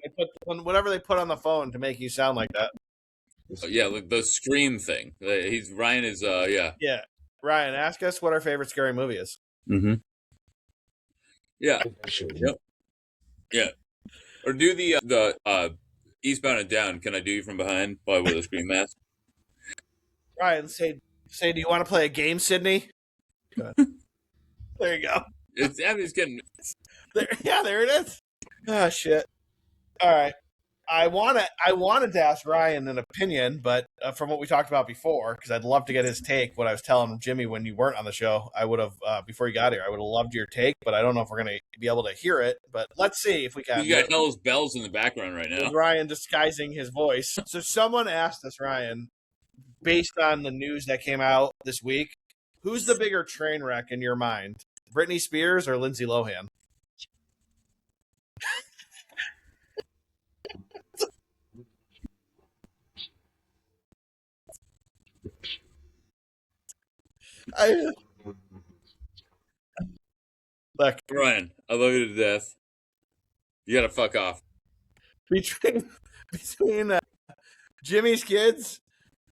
whatever they put on the phone to make you sound like that. Yeah, like the scream thing. Ryan is yeah. Yeah. Ryan, ask us what our favorite scary movie is. Mm-hmm. Yeah. Yep. Yeah. Or do the Eastbound and Down. Can I do you from behind by with a scream mask? Ryan, say, do you want to play a game, Sydney? There you go. I'm just kidding. There it is. Oh shit. All right. I wanted to ask Ryan an opinion, but from what we talked about before, because I'd love to get his take. What I was telling Jimmy when you weren't on the show, I would have before you got here. I would have loved your take, but I don't know if we're going to be able to hear it. But let's see if we can. You got Hell's Bells in the background right now. With Ryan disguising his voice. So someone asked us, Ryan, based on the news that came out this week, who's the bigger train wreck in your mind, Britney Spears or Lindsay Lohan? Look, Ryan, I love you to death. You gotta fuck off. between Jimmy's kids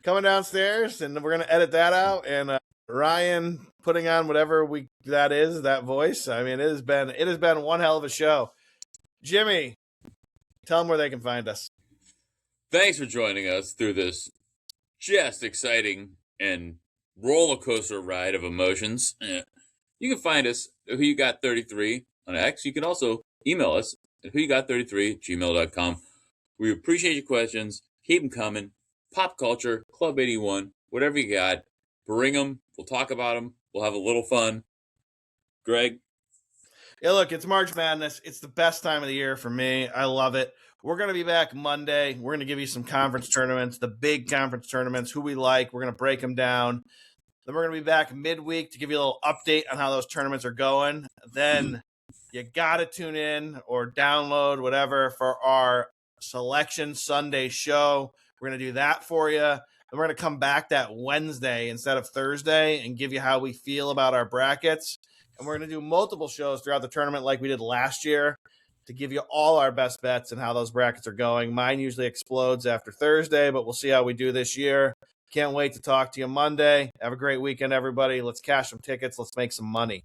coming downstairs, and we're gonna edit that out, and Ryan putting on whatever that voice. I mean, it has been one hell of a show. Jimmy, tell them where they can find us. Thanks for joining us through this just exciting and roller coaster ride of emotions. You can find us, Who You Got 33, on X. You can also email us at whoyougot33@gmail.com. We appreciate your questions. Keep them coming. Pop culture, Club 81, whatever you got, bring them. We'll talk about them. We'll have a little fun. Greg? Yeah, look, it's March Madness. It's the best time of the year for me. I love it. We're going to be back Monday. We're going to give you some conference tournaments, the big conference tournaments, who we like. We're going to break them down. Then we're going to be back midweek to give you a little update on how those tournaments are going. Then you got to tune in or download whatever for our Selection Sunday show. We're going to do that for you. Then we're going to come back that Wednesday instead of Thursday and give you how we feel about our brackets. And we're going to do multiple shows throughout the tournament like we did last year to give you all our best bets and how those brackets are going. Mine usually explodes after Thursday, but we'll see how we do this year. Can't wait to talk to you Monday. Have a great weekend, everybody. Let's cash some tickets. Let's make some money.